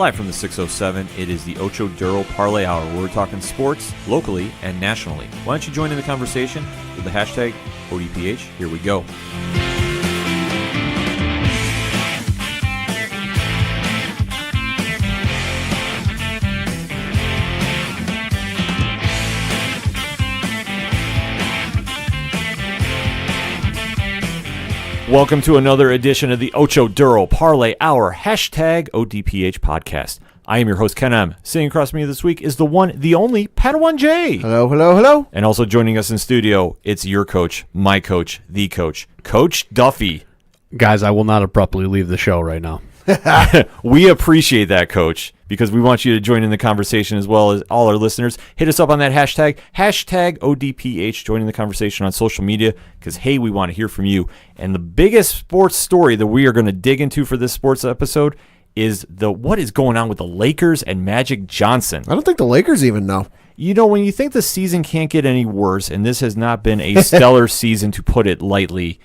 Live from the 607, it is the Ocho Duro Parlay Hour, where we're talking sports locally and nationally. Why don't you join in the conversation with the hashtag ODPH? Here we go. Welcome to another edition of the Ocho Duro Parlay Hour, hashtag ODPH podcast. I am your host, Ken M. Sitting across from me this week is the one, the only, Padawan J. Hello, hello, hello. And also joining us in studio, it's your coach, my coach, the coach, Coach Duffy. Guys, I will not abruptly leave the show right now. We appreciate that, Coach, because we want you to join in the conversation as well as all our listeners. Hit us up on that hashtag ODPH, joining the conversation on social media, because, hey, we want to hear from you. And the biggest sports story that we are going to dig into for this sports episode is what is going on with the Lakers and Magic Johnson. I don't think the Lakers even know. You know, when you think the season can't get any worse, and this has not been a stellar season, to put it lightly,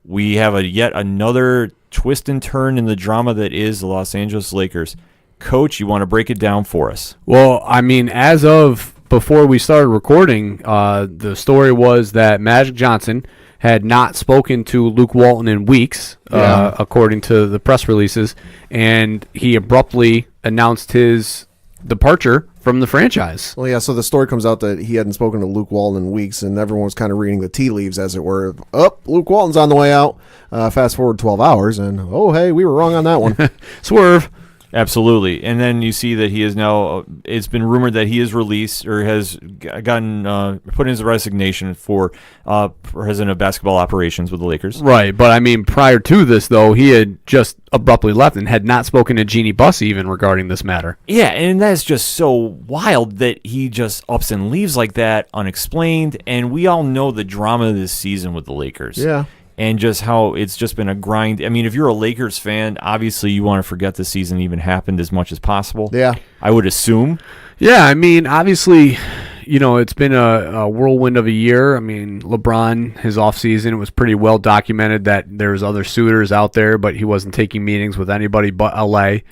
we have yet another twist and turn in the drama that is the Los Angeles Lakers. Coach, you want to break it down for us? Well, I mean, as of before we started recording, the story was that Magic Johnson had not spoken to Luke Walton in weeks, according to the press releases, and he abruptly announced his departure from the franchise. Well, yeah, so the story comes out that he hadn't spoken to Luke Walton in weeks, and everyone was kind of reading the tea leaves, as it were. Luke Walton's on the way out. Fast forward 12 hours, and, hey, we were wrong on that one. Swerve. Absolutely. And then you see that he is now, it's been rumored that he is released or has gotten put in his resignation for president of basketball operations with the Lakers. Right, but I mean, prior to this, though, he had just abruptly left and had not spoken to Jeannie Buss even regarding this matter. Yeah, and that's just so wild that he just ups and leaves like that, unexplained, and we all know the drama this season with the Lakers. Yeah. And just how it's just been a grind. I mean, if you're a Lakers fan, obviously you want to forget the season even happened as much as possible. Yeah. I would assume. Yeah, I mean, obviously, you know, it's been a whirlwind of a year. I mean, LeBron, his offseason, it was pretty well documented that there's other suitors out there, but he wasn't taking meetings with anybody but L.A.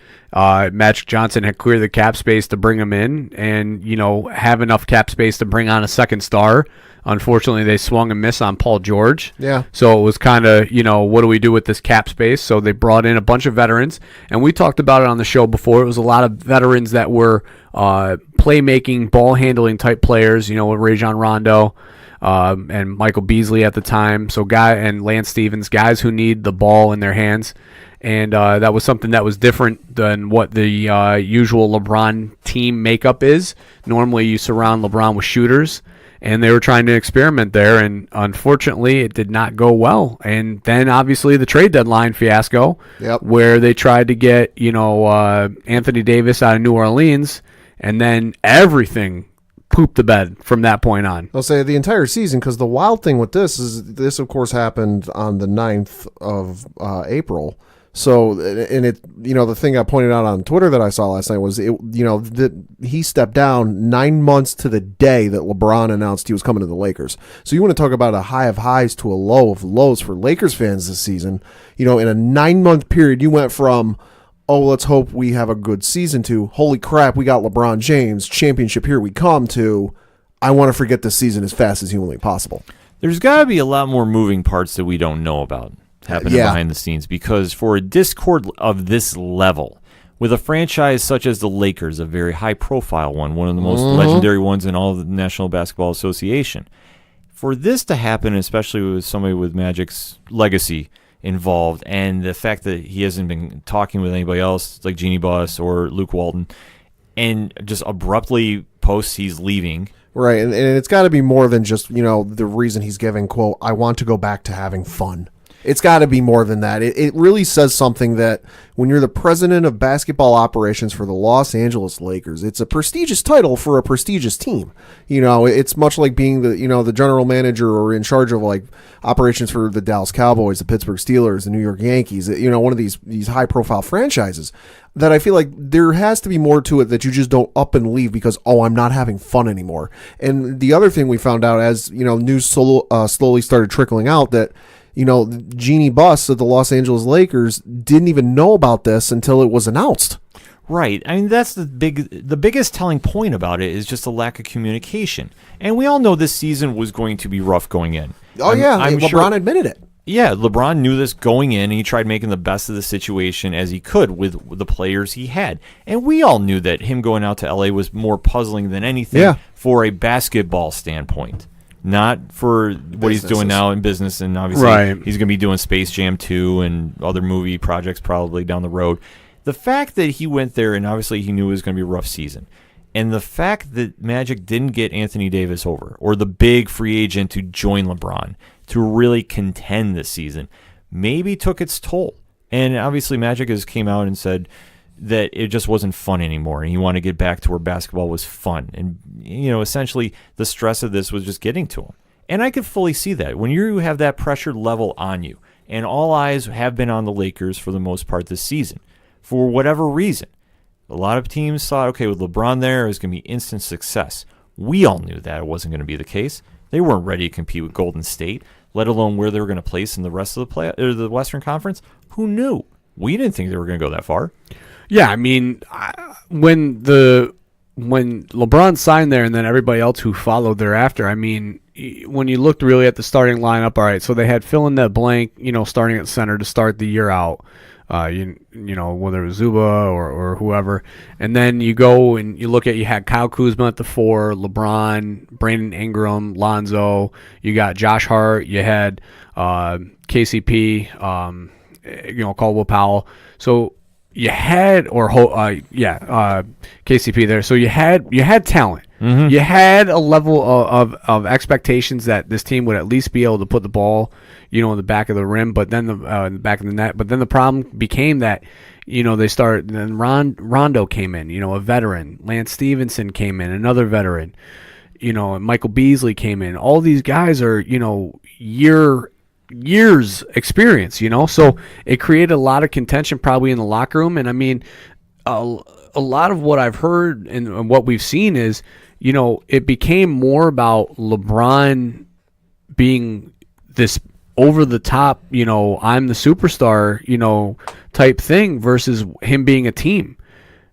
Magic Johnson had cleared the cap space to bring him in and, you know, have enough cap space to bring on a second star. Unfortunately, they swung and missed on Paul George. Yeah. So it was kind of, you know, what do we do with this cap space? So they brought in a bunch of veterans, and we talked about it on the show before. It was a lot of veterans that were playmaking, ball-handling type players, you know, with Rajon Rondo and Michael Beasley at the time. So and Lance Stevens, guys who need the ball in their hands. And that was something that was different than what the usual LeBron team makeup is. Normally you surround LeBron with shooters. And they were trying to experiment there, and unfortunately, it did not go well. And then, obviously, the trade deadline fiasco, where they tried to get, you know, Anthony Davis out of New Orleans, and then everything pooped the bed from that point on. I'll say the entire season, because the wild thing with this is this, of course, happened on the 9th of April. So, and it, you know, the thing I pointed out on Twitter that I saw last night was, that he stepped down 9 months to the day that LeBron announced he was coming to the Lakers. So you want to talk about a high of highs to a low of lows for Lakers fans this season. You know, in a 9-month period, you went from, let's hope we have a good season, to, holy crap, we got LeBron James, championship, here we come, to, I want to forget this season as fast as humanly possible. There's got to be a lot more moving parts that we don't know about happening behind the scenes, because for a discord of this level, with a franchise such as the Lakers, a very high-profile one of the most legendary ones in all of the National Basketball Association, for this to happen, especially with somebody with Magic's legacy involved, and the fact that he hasn't been talking with anybody else like Jeannie Buss or Luke Walton, and just abruptly posts he's leaving. Right, and it's got to be more than just, you know, the reason he's giving, quote, I want to go back to having fun. It's got to be more than that. It really says something that when you're the president of basketball operations for the Los Angeles Lakers, it's a prestigious title for a prestigious team. You know, it's much like being the general manager or in charge of like operations for the Dallas Cowboys, the Pittsburgh Steelers, the New York Yankees, you know, one of these high profile franchises, that I feel like there has to be more to it, that you just don't up and leave because, I'm not having fun anymore. And the other thing we found out, as, you know, news slowly started trickling out, that, you know, Jeannie Buss of the Los Angeles Lakers didn't even know about this until it was announced. Right. I mean, that's the biggest telling point about it is just a lack of communication. And we all know this season was going to be rough going in. LeBron admitted it. Yeah, LeBron knew this going in, and he tried making the best of the situation as he could with the players he had. And we all knew that him going out to L.A. was more puzzling than anything for a basketball standpoint, not for what he's doing now in business. And obviously he's going to be doing Space Jam 2 and other movie projects probably down the road. The fact that he went there, and obviously he knew it was going to be a rough season, and the fact that Magic didn't get Anthony Davis over, or the big free agent to join LeBron, to really contend this season, maybe took its toll. And obviously Magic has came out and said that it just wasn't fun anymore, and he wanted to get back to where basketball was fun. And, essentially the stress of this was just getting to him. And I could fully see that. When you have that pressure level on you, and all eyes have been on the Lakers for the most part this season, for whatever reason, a lot of teams thought, okay, with LeBron there, it was going to be instant success. We all knew that it wasn't going to be the case. They weren't ready to compete with Golden State, let alone where they were going to place in the rest of the Western Conference. Who knew? We didn't think they were going to go that far. Yeah, I mean, when LeBron signed there and then everybody else who followed thereafter, I mean, when you looked really at the starting lineup, all right, so they had fill in that blank, starting at center to start the year out. Whether it was Zuba or whoever. And then you go and you look at, you had Kyle Kuzma at the 4, LeBron, Brandon Ingram, Lonzo. You got Josh Hart. You had KCP, Caldwell Powell. So you had, KCP there. So you had talent. Mm-hmm. You had a level of expectations that this team would at least be able to put the ball, in the back of the rim, but then in the back of the net. But then the problem became that, they started. Then Rondo came in, a veteran. Lance Stevenson came in, another veteran. And Michael Beasley came in. All these guys are, years experience. So it created a lot of contention probably in the locker room. And I mean, a lot of what I've heard and what we've seen is, it became more about LeBron being this over the top, I'm the superstar, type thing versus him being a team.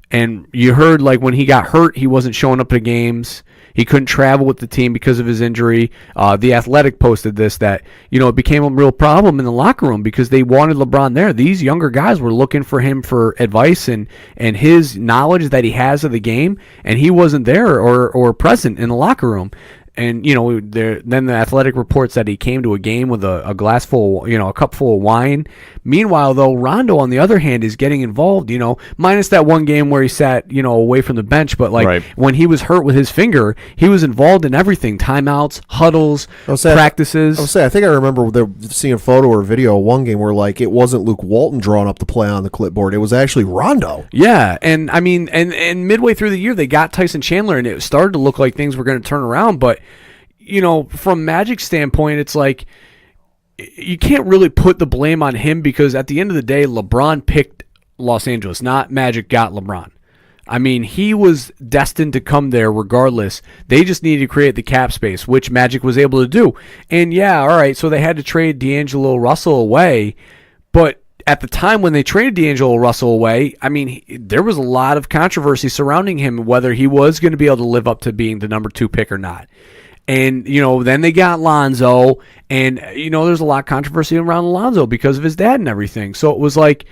And you heard, like, when he got hurt, he wasn't showing up to games. He couldn't travel with the team because of his injury. The Athletic posted this, that, it became a real problem in the locker room because they wanted LeBron there. These younger guys were looking for him for advice and his knowledge that he has of the game, and he wasn't there or present in the locker room. And, then the Athletic reports that he came to a game with a glass full, a cup full of wine. Meanwhile, though, Rondo, on the other hand, is getting involved, minus that one game where he sat, away from the bench. But, when he was hurt with his finger, he was involved in everything. Timeouts, huddles, practices. I think I remember seeing a photo or video of one game where, it wasn't Luke Walton drawing up the play on the clipboard. It was actually Rondo. Yeah, and, I mean, and midway through the year, they got Tyson Chandler, and it started to look like things were going to turn around, but from Magic's standpoint, it's like you can't really put the blame on him because at the end of the day, LeBron picked Los Angeles, not Magic got LeBron. I mean, he was destined to come there regardless. They just needed to create the cap space, which Magic was able to do. And yeah, all right, so they had to trade D'Angelo Russell away, but at the time when they traded D'Angelo Russell away, I mean, there was a lot of controversy surrounding him, whether he was going to be able to live up to being the number 2 pick or not. And, then they got Lonzo, and, there's a lot of controversy around Lonzo because of his dad and everything. So it was like,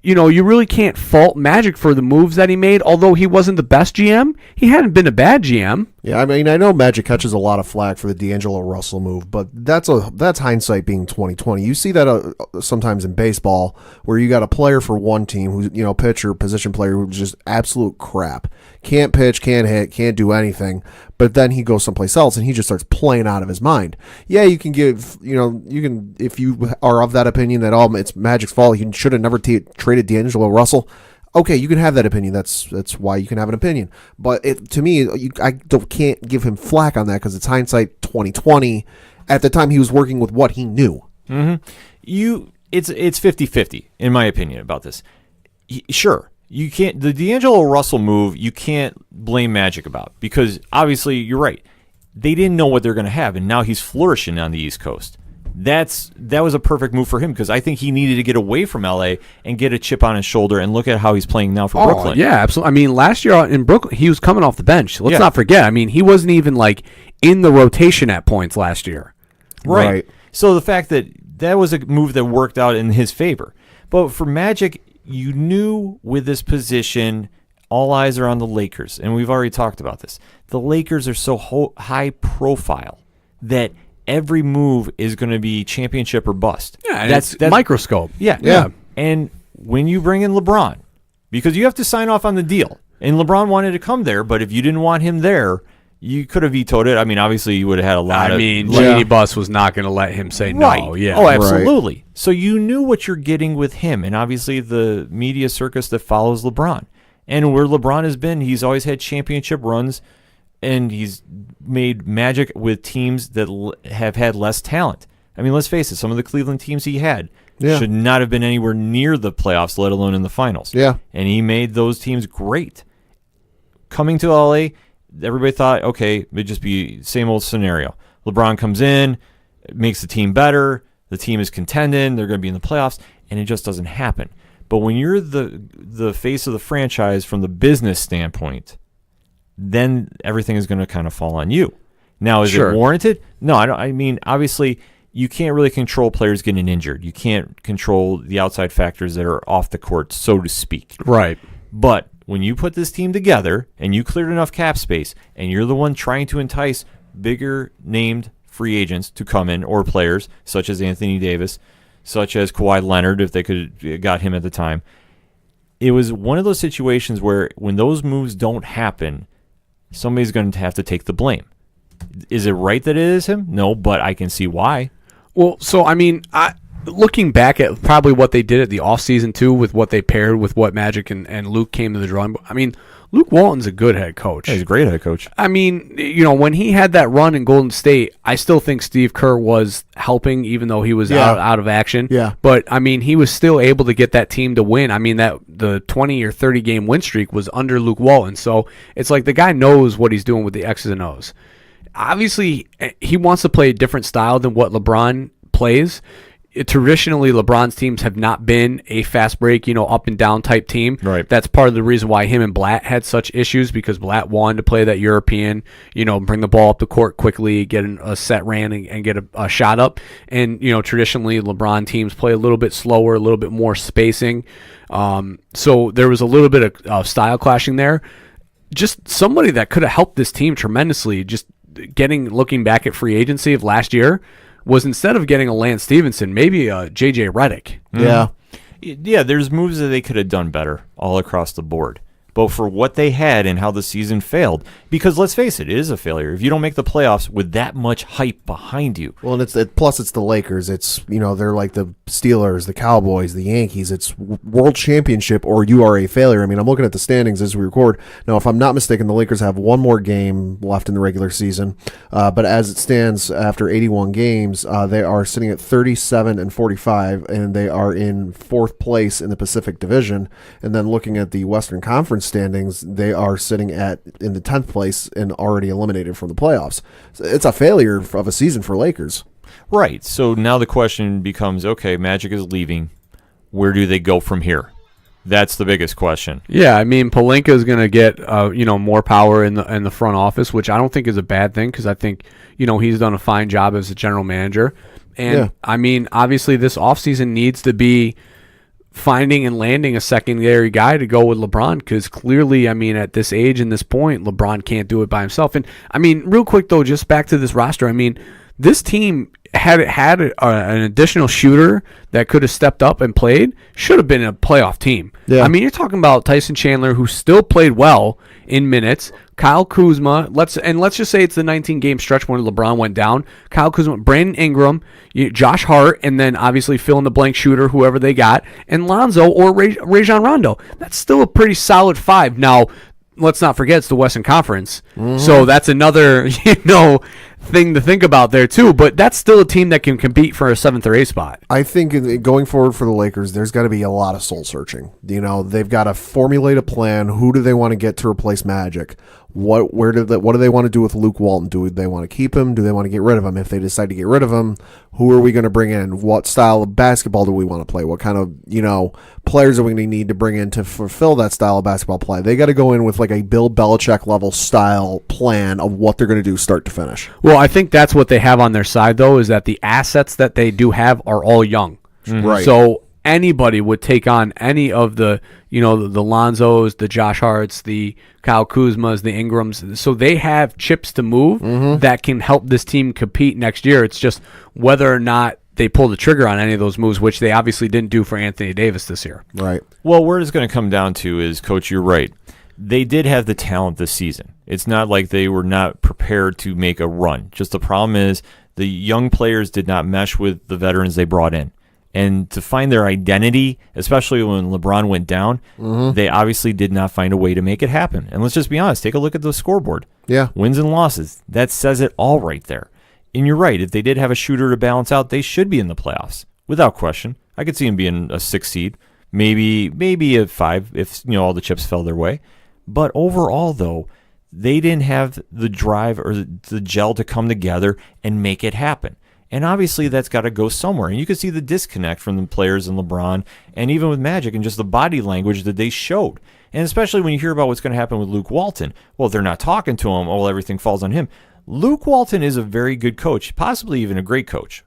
you really can't fault Magic for the moves that he made. Although he wasn't the best GM, he hadn't been a bad GM. Yeah, I mean, I know Magic catches a lot of flack for the D'Angelo Russell move, but that's hindsight being 20/20. You see that sometimes in baseball where you got a player for one team who's, pitcher, position player who's just absolute crap. Can't pitch, can't hit, can't do anything, but then he goes someplace else and he just starts playing out of his mind. Yeah, you can give, if you are of that opinion that, it's Magic's fault, he should have never traded D'Angelo Russell. Okay, you can have that opinion. That's why you can have an opinion. But to me, I can't give him flack on that because it's hindsight 20/20. At the time, he was working with what he knew. Mm-hmm. It's 50-50 in my opinion about this. Sure, you can't the D'Angelo Russell move. You can't blame Magic about because obviously you're right. They didn't know what they're going to have, and now he's flourishing on the East Coast. that was a perfect move for him because I think he needed to get away from LA and get a chip on his shoulder and look at how he's playing now for Brooklyn. Yeah, absolutely. I mean, last year in Brooklyn, he was coming off the bench. Let's not forget. I mean, he wasn't even like in the rotation at points last year. Right. So the fact that was a move that worked out in his favor. But for Magic, you knew with this position, all eyes are on the Lakers, and we've already talked about this. The Lakers are so high profile that every move is going to be championship or bust. Yeah, that's microscope. Yeah. And when you bring in LeBron, because you have to sign off on the deal, and LeBron wanted to come there, but if you didn't want him there, you could have vetoed it. I mean, obviously, you would have had a lot of... I mean, Jeannie Buss was not going to let him say no. Yeah. Oh, absolutely. Right. So you knew what you're getting with him, and obviously the media circus that follows LeBron. And where LeBron has been, he's always had championship runs, and he's made magic with teams that have had less talent. I mean, let's face it, some of the Cleveland teams he had should not have been anywhere near the playoffs, let alone in the finals. Yeah. And he made those teams great. Coming to LA, everybody thought, okay, it'd just be same old scenario. LeBron comes in, makes the team better, the team is contending, they're going to be in the playoffs, and it just doesn't happen. But when you're the face of the franchise from the business standpoint, then everything is going to kind of fall on you. Now, is it warranted? No, I don't. I mean, obviously, you can't really control players getting injured. You can't control the outside factors that are off the court, so to speak. Right. But when you put this team together and you cleared enough cap space and you're the one trying to entice bigger named free agents to come in, or players such as Anthony Davis, such as Kawhi Leonard, if they could got him at the time, it was one of those situations where when those moves don't happen, somebody's going to have to take the blame. Is it right that it is him? No, but I can see why. Well, so, I mean, looking back at probably what they did at the offseason, too, with what they paired with what Magic and Luke came to the drawing board, I mean, Luke Walton's a good head coach. Yeah, he's a great head coach. I mean, when he had that run in Golden State, I still think Steve Kerr was helping, even though he was out of action. Yeah. But, I mean, he was still able to get that team to win. I mean, the 20 or 30 game win streak was under Luke Walton. So it's like the guy knows what he's doing with the X's and O's. Obviously, he wants to play a different style than what LeBron plays. Traditionally, LeBron's teams have not been a fast break, up and down type team. Right. That's part of the reason why him and Blatt had such issues, because Blatt wanted to play that European, bring the ball up the court quickly, get a set ran and get a shot up. And, traditionally, LeBron teams play a little bit slower, a little bit more spacing. So there was a little bit of style clashing there. Just somebody that could have helped this team tremendously, just looking back at free agency of last year, was instead of getting a Lance Stevenson, maybe a J.J. Redick. Yeah. Yeah, there's moves that they could have done better all across the board. But for what they had and how the season failed, because let's face it is a failure. If you don't make the playoffs with that much hype behind you. Well, and plus it's the Lakers. It's, they're like the Steelers, the Cowboys, the Yankees. It's world championship or you are a failure. I mean, I'm looking at the standings as we record. Now, if I'm not mistaken, the Lakers have one more game left in the regular season. But as it stands after 81 games, they are sitting at 37-45, and they are in fourth place in the Pacific Division. And then looking at the Western Conference standings, they are sitting in the 10th place and already eliminated from the playoffs. So it's a failure of a season for Lakers. Right. So now the question becomes, okay, Magic is leaving. Where do they go from here? That's the biggest question. Yeah, I mean, Pelinka is going to get more power in the front office, which I don't think is a bad thing, because I think he's done a fine job as a general manager. And I mean, obviously this offseason needs to be finding and landing a secondary guy to go with LeBron, because clearly, I mean, at this age and this point, LeBron can't do it by himself. And I mean, real quick though, just back to this roster, I mean, this team had an additional shooter that could have stepped up and played, should have been a playoff team. Yeah. I mean, you're talking about Tyson Chandler, who still played well in minutes, Kyle Kuzma, let's just say it's the 19-game stretch when LeBron went down. Kyle Kuzma, Brandon Ingram, Josh Hart, and then obviously fill-in-the-blank shooter, whoever they got, and Lonzo or Rajon Rondo. That's still a pretty solid five. Now, let's not forget it's the Western Conference, so that's another thing to think about there too. But that's still a team that can compete for a 7th or 8th spot. I think going forward for the Lakers, there's got to be a lot of soul searching. They've got to formulate a plan. Who do they want to get to replace Magic? What do they want to do with Luke Walton? Do they want to keep him? Do they want to get rid of him? If they decide to get rid of him, who are we going to bring in? What style of basketball do we want to play? What kind of players are we going to need to bring in to fulfill that style of basketball play? They got to go in with like a Bill Belichick level style plan of what they're going to do start to finish. Well, I think that's what they have on their side, though, is that the assets that they do have are all young. Mm-hmm. Right. So anybody would take on any of the Lonzos, the Josh Harts, the Kyle Kuzmas, the Ingrams. So they have chips to move that can help this team compete next year. It's just whether or not they pull the trigger on any of those moves, which they obviously didn't do for Anthony Davis this year. Right. Well, where it's going to come down to is, Coach, you're right. They did have the talent this season. It's not like they were not prepared to make a run. Just the problem is the young players did not mesh with the veterans they brought in. And to find their identity, especially when LeBron went down, they obviously did not find a way to make it happen. And let's just be honest, take a look at the scoreboard. Yeah. Wins and losses. That says it all right there. And you're right, if they did have a shooter to balance out, they should be in the playoffs, without question. I could see them being a 6 seed, maybe a 5 if all the chips fell their way. But overall, though, they didn't have the drive or the gel to come together and make it happen. And obviously that's got to go somewhere. And you can see the disconnect from the players and LeBron and even with Magic and just the body language that they showed. And especially when you hear about what's going to happen with Luke Walton. Well, if they're not talking to him, everything falls on him. Luke Walton is a very good coach, possibly even a great coach.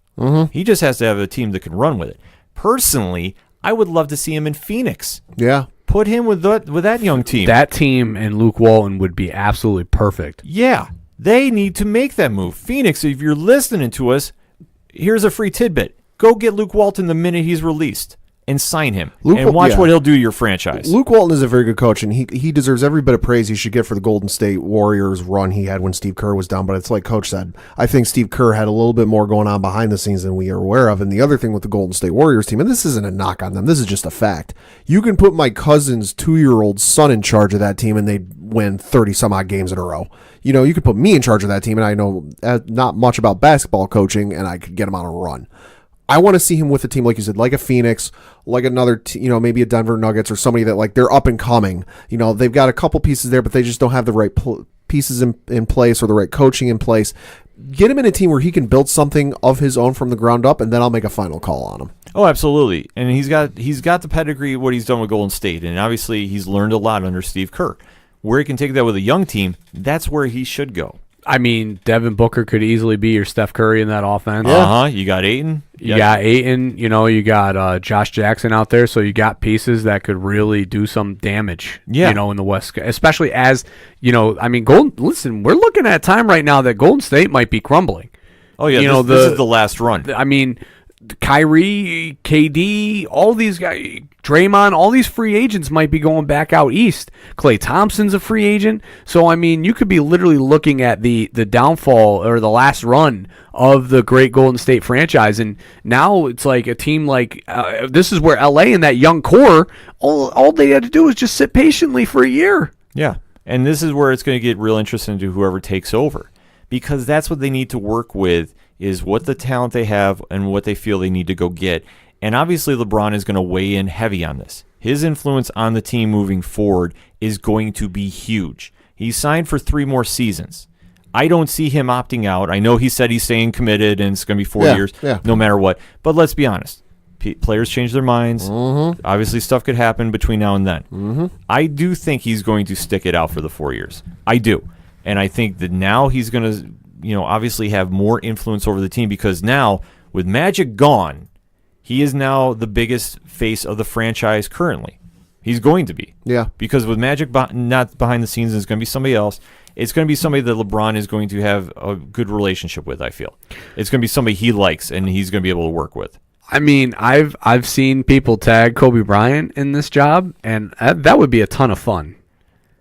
He just has to have a team that can run with it. Personally, I would love to see him in Phoenix. Yeah. Put him with that young team. That team and Luke Walton would be absolutely perfect. Yeah. They need to make that move. Phoenix, if you're listening to us, here's a free tidbit. Go get Luke Walton the minute he's released and sign him and watch what he'll do to your franchise. Luke Walton is a very good coach, and he deserves every bit of praise he should get for the Golden State Warriors run he had when Steve Kerr was down. But it's like Coach said, I think Steve Kerr had a little bit more going on behind the scenes than we are aware of. And the other thing with the Golden State Warriors team, and this isn't a knock on them, this is just a fact. You can put my cousin's 2-year-old son in charge of that team, and they'd win 30-some-odd games in a row. You could put me in charge of that team, and I know not much about basketball coaching, and I could get him on a run. I want to see him with a team, like you said, like a Phoenix, like another, maybe a Denver Nuggets or somebody that, like, they're up and coming. They've got a couple pieces there, but they just don't have the right pieces in place or the right coaching in place. Get him in a team where he can build something of his own from the ground up, and then I'll make a final call on him. Oh, absolutely. And he's got the pedigree of what he's done with Golden State, and obviously he's learned a lot under Steve Kerr. Where he can take that with a young team, that's where he should go. I mean, Devin Booker could easily be your Steph Curry in that offense. You got Ayton. You got Ayton. You got Josh Jackson out there. So you got pieces that could really do some damage. In the West, especially as listen, we're looking at a time right now that Golden State might be crumbling. Oh yeah, this is the last run. I mean, Kyrie, KD, all these guys, Draymond, all these free agents might be going back out east. Klay Thompson's a free agent. So, I mean, you could be literally looking at the downfall or the last run of the great Golden State franchise. And now it's like a team like this is where LA and that young core, all they had to do was just sit patiently for a year. Yeah. And this is where it's going to get real interesting to whoever takes over, because that's what they need to work with, is what the talent they have and what they feel they need to go get. And obviously LeBron is going to weigh in heavy on this. His influence on the team moving forward is going to be huge. He's signed for 3 more seasons. I don't see him opting out. I know he said he's staying committed and it's going to be 4 years no matter what. But let's be honest. Players change their minds. Obviously stuff could happen between now and then. I do think he's going to stick it out for the 4 years. I do. And I think that now he's going to obviously have more influence over the team, because now with Magic gone, he is now the biggest face of the franchise currently. He's going to be. Yeah. Because with Magic not behind the scenes, it's going to be somebody else. It's going to be somebody that LeBron is going to have a good relationship with, I feel. It's going to be somebody he likes and he's going to be able to work with. I mean, I've seen people tag Kobe Bryant in this job, and that would be a ton of fun.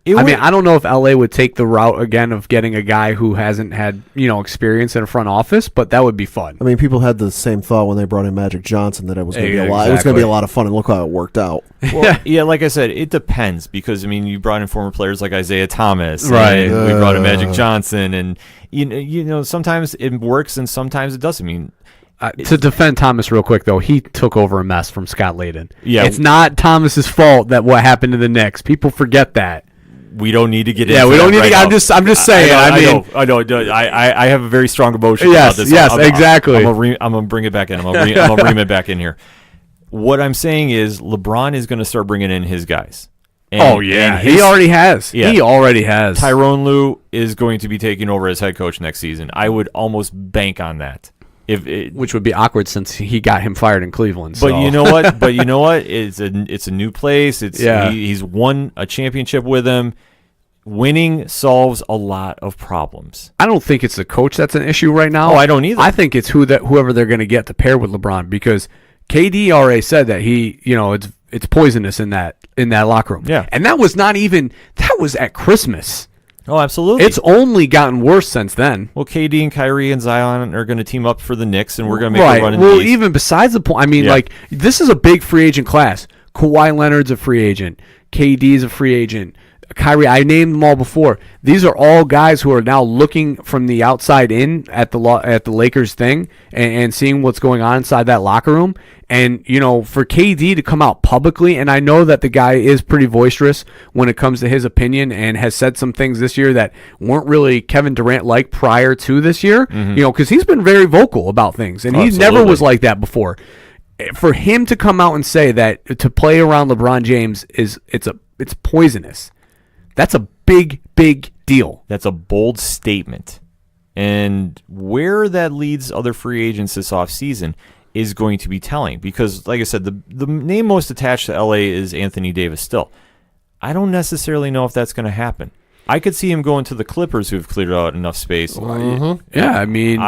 I don't know if LA would take the route again of getting a guy who hasn't had, experience in a front office, but that would be fun. I mean, people had the same thought when they brought in Magic Johnson, that it was going to be a lot. It was going to be a lot of fun, and look how it worked out. Well, yeah, like I said, it depends, because you brought in former players like Isaiah Thomas, right? We brought in Magic Johnson, and sometimes it works and sometimes it doesn't. To defend Thomas real quick, though, he took over a mess from Scott Layden. Yeah, it's not Thomas's fault that what happened to the Knicks. People forget that. we don't need to get into Yeah, we don't need right to. now. I'm just saying. I know. I have a very strong emotion Yes, about this. yes, exactly. I'm gonna bring it back in. I'm gonna ream it back in here. What I'm saying is LeBron is gonna start bringing in his guys. And he already has. Yeah. He already has. Tyrone Lue is going to be taking over as head coach next season. I would almost bank on that. Which would be awkward since he got him fired in Cleveland. But so. you know what? It's a new place. He's won a championship with him. Winning solves a lot of problems. I don't think it's the coach that's an issue right now. Oh, I don't either. I think it's whoever they're going to get to pair with LeBron, because KD already said that it's poisonous in that locker room. Yeah. And that was at Christmas. Oh, absolutely. It's only gotten worse since then. Well, KD and Kyrie and Zion are going to team up for the Knicks, and we're going to make a run in the East. Even besides the point, this is a big free agent class. Kawhi Leonard's a free agent. KD's a free agent. Kyrie, I named them all before. These are all guys who are now looking from the outside in at the Lakers thing and seeing what's going on inside that locker room. And, for KD to come out publicly, and I know that the guy is pretty boisterous when it comes to his opinion and has said some things this year that weren't really Kevin Durant-like prior to this year, because he's been very vocal about things, and he never was like that before. For him to come out and say that to play around LeBron James it's poisonous. That's a big, big deal. That's a bold statement. And where that leads other free agents this offseason is going to be telling. Because, like I said, the name most attached to LA is Anthony Davis still. I don't necessarily know if that's going to happen. I could see him going to the Clippers, who've cleared out enough space. Yeah, I mean...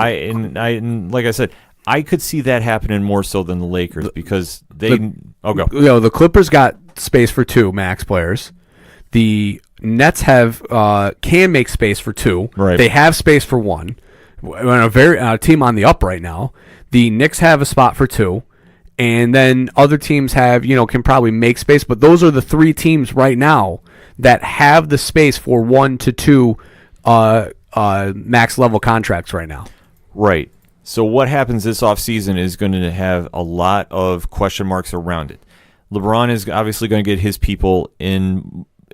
like I said, I could see that happening more so than the Lakers because they... go. The Clippers got space for 2 max players. The Nets can make space for 2. Right. They have space for 1. We're a team on the up right now. The Knicks have a spot for 2, and then other teams can probably make space. But those are the 3 teams right now that have the space for 1 to 2 max level contracts right now. Right. So what happens this offseason is going to have a lot of question marks around it. LeBron is obviously going to get his people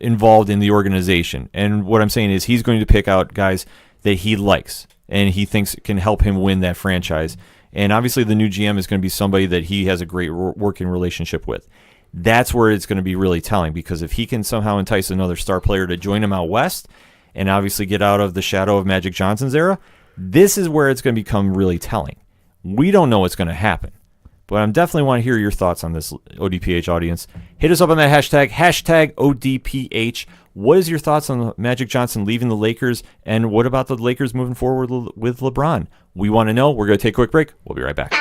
involved in the organization. And what I'm saying is he's going to pick out guys that he likes and he thinks can help him win that franchise. And obviously the new GM is going to be somebody that he has a great working relationship with. That's where it's going to be really telling, because if he can somehow entice another star player to join him out west and obviously get out of the shadow of Magic Johnson's era, this is where it's going to become really telling. We don't know what's going to happen. But I definitely want to hear your thoughts on this, ODPH audience. Hit us up on that hashtag ODPH. What is your thoughts on Magic Johnson leaving the Lakers, and what about the Lakers moving forward with LeBron? We want to know. We're going to take a quick break. We'll be right back.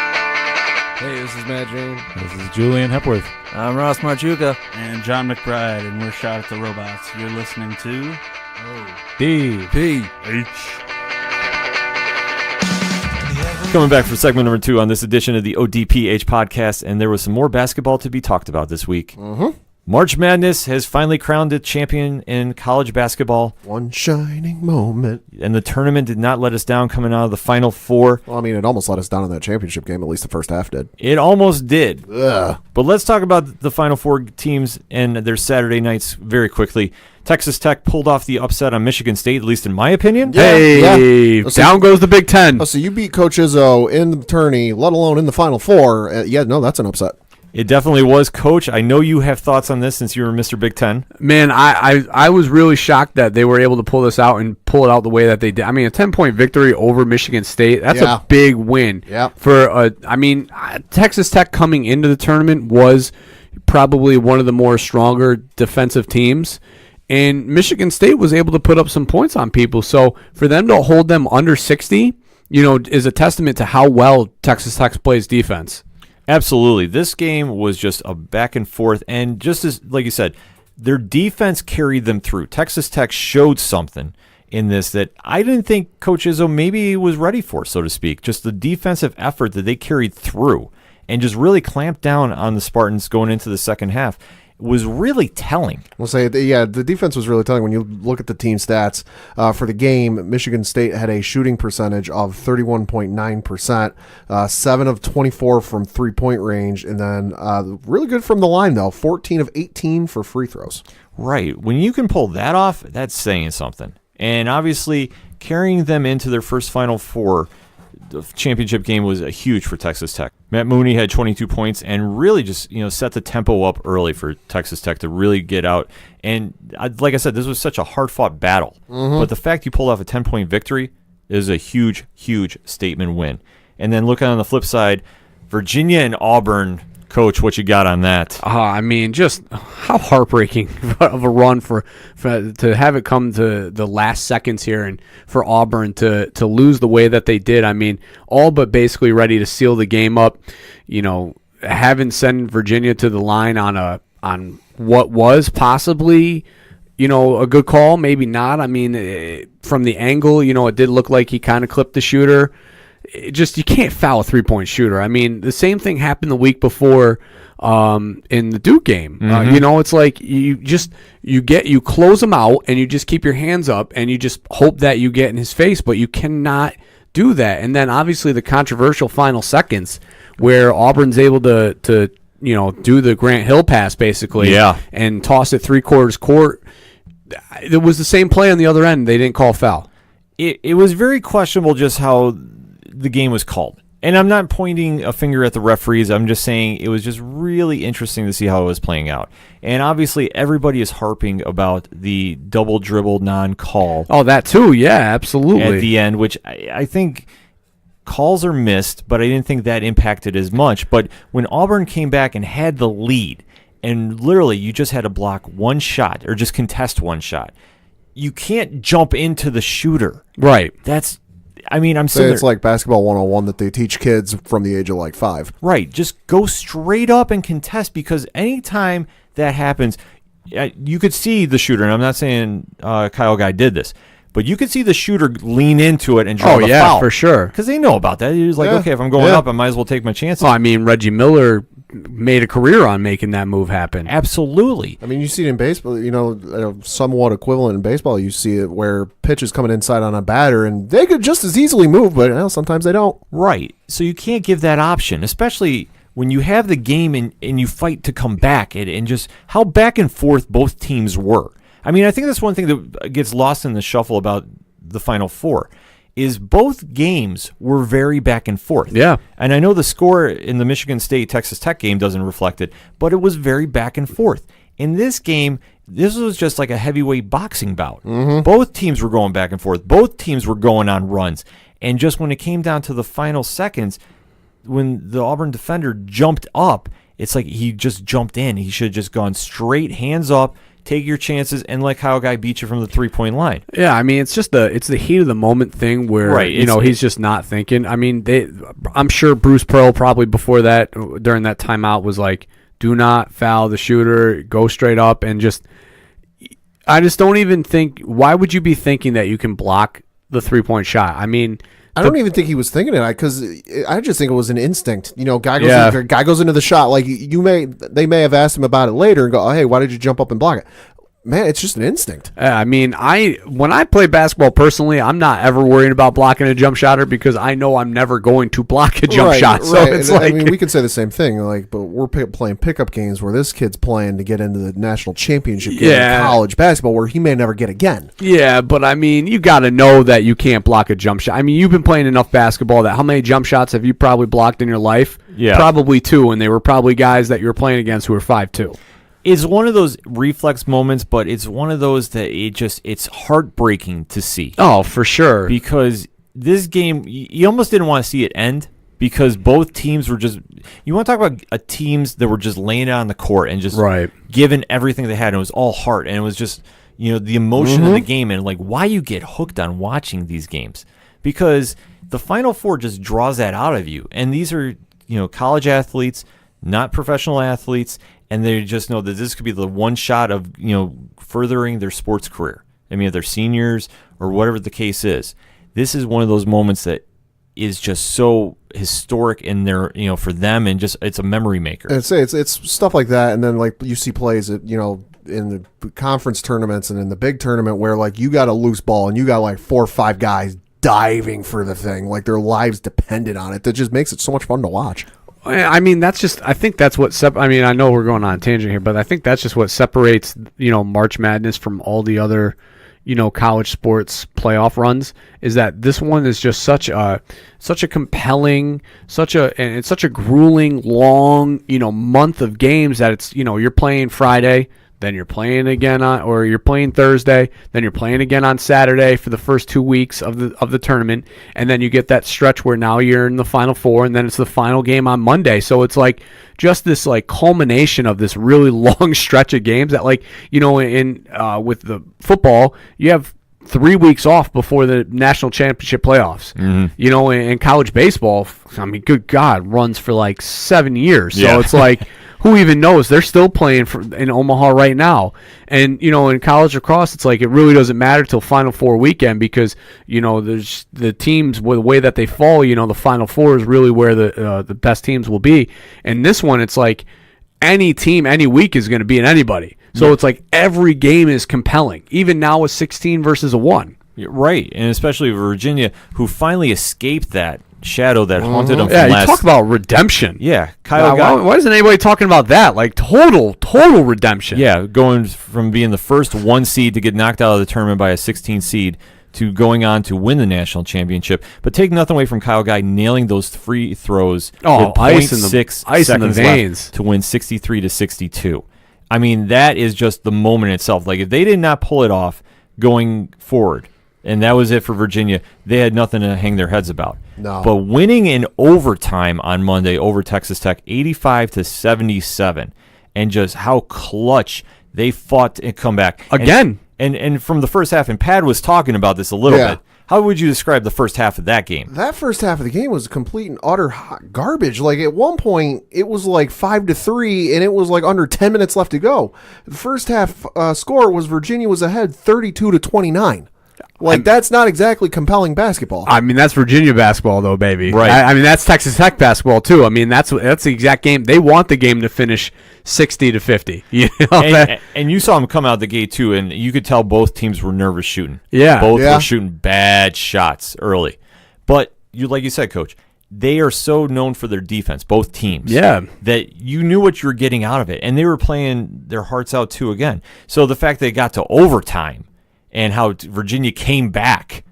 Hey, this is Matt Jane. This is Julian Hepworth. I'm Ross Marchuka. And John McBride, and we're Shot at the Robots. You're listening to ODPH. Coming back for segment number 2 on this edition of the ODPH podcast, and there was some more basketball to be talked about this week. March Madness has finally crowned its champion in college basketball. One shining moment. And the tournament did not let us down coming out of the Final Four. Well, I mean, it almost let us down in that championship game. At least the first half did. It almost did. Ugh. But let's talk about the Final Four teams and their Saturday nights very quickly. Texas Tech pulled off the upset on Michigan State, at least in my opinion. Hey, down goes the Big Ten. Oh, so you beat Coach Izzo in the tourney, let alone in the Final Four. That's an upset. It definitely was, Coach. I know you have thoughts on this since you were Mr. Big Ten. Man, I was really shocked that they were able to pull this out and pull it out the way that they did. I mean, a 10-point victory over Michigan State, that's a big win. Yeah. Texas Tech coming into the tournament was probably one of the more stronger defensive teams. And Michigan State was able to put up some points on people. So for them to hold them under 60, is a testament to how well Texas Tech plays defense. Absolutely. This game was just a back and forth. And just as, like you said, their defense carried them through. Texas Tech showed something in this that I didn't think Coach Izzo maybe was ready for, so to speak. Just the defensive effort that they carried through and just really clamped down on the Spartans going into the second half. was really telling. We'll say, the defense was really telling. When you look at the team stats for the game, Michigan State had a shooting percentage of 31.9%, 7 of 24 from three-point range, and then really good from the line, though, 14 of 18 for free throws. Right. When you can pull that off, that's saying something. And obviously, carrying them into their first Final Four, the championship game was huge for Texas Tech. Matt Mooney had 22 points and really just set the tempo up early for Texas Tech to really get out. And like I said, this was such a hard-fought battle. But the fact you pulled off a 10-point victory is a huge, huge statement win. And then looking on the flip side, Virginia and Auburn. Coach, what you got on that? I mean, just how heartbreaking of a run for to have it come to the last seconds here, and for Auburn to lose the way that they did. I mean, all but basically ready to seal the game up. Having sent Virginia to the line on what was possibly a good call, maybe not. I mean, from the angle, it did look like he kind of clipped the shooter. You can't foul a three-point shooter. I mean, the same thing happened the week before in the Duke game. It's like you close them out and you just keep your hands up and you just hope that you get in his face, but you cannot do that. And then obviously the controversial final seconds where Auburn's able to do the Grant Hill pass basically, and toss it three-quarters court. It was the same play on the other end. They didn't call foul. It was very questionable just how the game was called. And I'm not pointing a finger at the referees. I'm just saying it was just really interesting to see how it was playing out. And obviously everybody is harping about the double dribble non-call. Oh, that too. Yeah, absolutely. At the end, which I think calls are missed, but I didn't think that impacted as much. But when Auburn came back and had the lead, and literally you just had to block one shot or just contest one shot, you can't jump into the shooter. Right. I'm saying it's like basketball 101 that they teach kids from the age of like 5. Right. Just go straight up and contest, because anytime that happens, you could see the shooter, and I'm not saying Kyle Guy did this, but you could see the shooter lean into it and draw the foul. For sure. Because they know about that. He was like, okay, if I'm going up, I might as well take my chances. Oh, I mean, Reggie Miller made a career on making that move happen. Absolutely. I mean, you see it in baseball, somewhat equivalent in baseball. You see it where pitch is coming inside on a batter, and they could just as easily move, but sometimes they don't. Right. So you can't give that option, especially when you have the game and you fight to come back, and just how back and forth both teams were. I mean, I think that's one thing that gets lost in the shuffle about the Final Four, is both games were very back and forth. Yeah. And I know the score in the Michigan State-Texas Tech game doesn't reflect it, but it was very back and forth. In this game, this was just like a heavyweight boxing bout. Both teams were going back and forth. Both teams were going on runs. And just when it came down to the final seconds, when the Auburn defender jumped up, it's like he just jumped in. He should have just gone straight, hands up, take your chances, and let Kyle Guy beat you from the three-point line. Yeah, I mean, it's the heat of the moment thing where he's just not thinking. I mean, I'm sure Bruce Pearl probably before that, during that timeout, was like, do not foul the shooter, go straight up, and I just don't even think, why would you be thinking that you can block the three-point shot? I mean, I don't even think he was thinking it, because I just think it was an instinct. Guy goes into the shot. Like they may have asked him about it later and go, "Oh, hey, why did you jump up and block it?" Man, it's just an instinct. I mean, when I play basketball personally, I'm not ever worried about blocking a jump shotter, because I know I'm never going to block a jump shot. So it's I mean, we could say the same thing. But we're playing pickup games where this kid's playing to get into the national championship game in college basketball, where he may never get again. Yeah, but I mean, you got to know that you can't block a jump shot. I mean, you've been playing enough basketball that how many jump shots have you probably blocked in your life? Yeah, probably 2, and they were probably guys that you were playing against who were 5'2". It's one of those reflex moments, but it's one of those that it's heartbreaking to see. Oh, for sure. Because this game, you almost didn't want to see it end, because both teams were just, you want to talk about teams that were just laying it on the court and just giving everything they had, and it was all heart, and it was just, the emotion of the game, and like why you get hooked on watching these games, because the Final Four just draws that out of you. And these are, college athletes, not professional athletes, and they just know that this could be the one shot of, furthering their sports career. I mean, if they're seniors or whatever the case is, this is one of those moments that is just so historic in their, for them, and just it's a memory maker. And it's stuff like that, and then like you see plays at, in the conference tournaments and in the big tournament where like you got a loose ball and you got like 4 or 5 guys diving for the thing, like their lives depended on it. That just makes it so much fun to watch. I mean, I think that's what I know we're going on a tangent here, but I think that's just what separates, March Madness from all the other, college sports playoff runs, is that this one is just such a compelling, and it's such a grueling, long, month of games that it's, you're playing Friday, then you're playing again or you're playing Thursday, then you're playing again on Saturday for the first 2 weeks of the tournament, and then you get that stretch where now you're in the Final Four, and then it's the final game on Monday. So it's like just this like culmination of this really long stretch of games that, like, with the football, you have 3 weeks off before the national championship playoffs. Mm-hmm. In college baseball, I mean, good God, runs for like 7 years. So it's like, who even knows? They're still playing in Omaha right now. And, in college lacrosse, it's like it really doesn't matter till Final Four weekend because, there's the teams, the way that they fall, the Final Four is really where the best teams will be. And this one, it's like any team, any week is going to beat anybody. So it's like every game is compelling, even now with 16 versus a 1. Right, and especially Virginia, who finally escaped that shadow that haunted them. Yeah, you talk about redemption. Yeah, why isn't anybody talking about that? Like total redemption. Yeah, going from being the first 1 seed to get knocked out of the tournament by a 16 seed to going on to win the national championship. But take nothing away from Kyle Guy nailing those free throws with ice in the veins left to win 63-62. I mean, that is just the moment itself. Like, if they did not pull it off going forward, and that was it for Virginia, they had nothing to hang their heads about. No. But winning in overtime on Monday over Texas Tech, 85-77, and just how clutch they fought to come back. Again. And from the first half, and Pad was talking about this a little bit. How would you describe the first half of that game? That first half of the game was complete and utter hot garbage. Like, at one point, it was like 5-3, and it was like under 10 minutes left to go. The first half score was Virginia was ahead 32-29. Like, that's not exactly compelling basketball. I mean, that's Virginia basketball, though, baby. Right. I mean, that's Texas Tech basketball, too. I mean, that's the exact game. They want the game to finish 60-50. And you saw them come out the gate, too, and you could tell both teams were nervous shooting. Yeah. Both were shooting bad shots early. But, like you said, Coach, they are so known for their defense, both teams. Yeah. That you knew what you were getting out of it. And they were playing their hearts out, too, again. So the fact they got to overtime, and how Virginia came back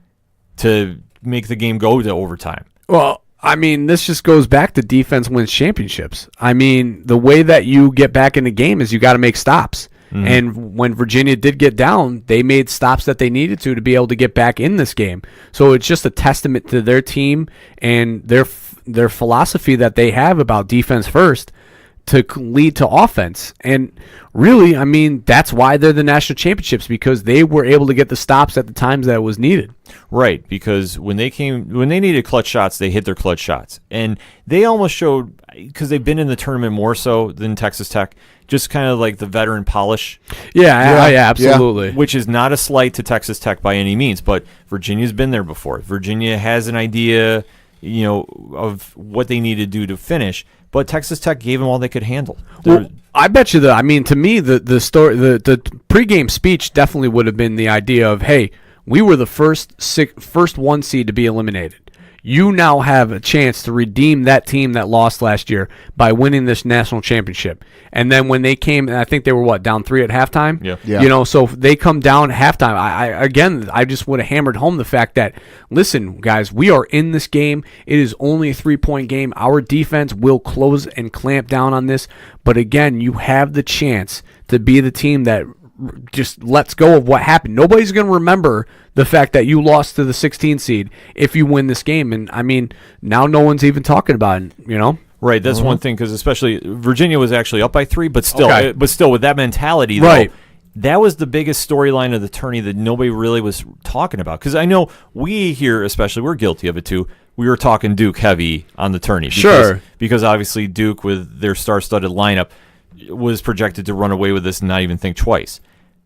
to make the game go to overtime. Well, I mean, this just goes back to defense wins championships. I mean, the way that you get back in the game is you got to make stops. Mm-hmm. And when Virginia did get down, they made stops that they needed to be able to get back in this game. So it's just a testament to their team and their philosophy that they have about defense first to lead to offense. And really, I mean, that's why they're the national championships, because they were able to get the stops at the times that it was needed. Right, because when they needed clutch shots, they hit their clutch shots. And they almost showed, because they've been in the tournament more so than Texas Tech, just kind of like the veteran polish. Yeah, absolutely. Which is not a slight to Texas Tech by any means, but Virginia's been there before. Virginia has an idea, of what they need to do to finish. But Texas Tech gave them all they could handle. Well, I bet you to me, the story, the pregame speech definitely would have been the idea of, hey, we were the first 1 seed to be eliminated. You now have a chance to redeem that team that lost last year by winning this national championship. And then when they came, I think they were down 3 at halftime. Yeah. So if they come down at halftime. I just would have hammered home the fact that, listen, guys, we are in this game. It is only a 3-point game. Our defense will close and clamp down on this. But again, you have the chance to be the team that just lets go of what happened. Nobody's going to remember the fact that you lost to the 16 seed if you win this game. And, I mean, now no one's even talking about it, Right, that's one thing, because especially Virginia was actually up by 3, but still with that mentality, though, right. That was the biggest storyline of the tourney that nobody really was talking about. Because I know we here, especially, we're guilty of it too. We were talking Duke heavy on the tourney. Because obviously Duke, with their star-studded lineup, was projected to run away with this and not even think twice.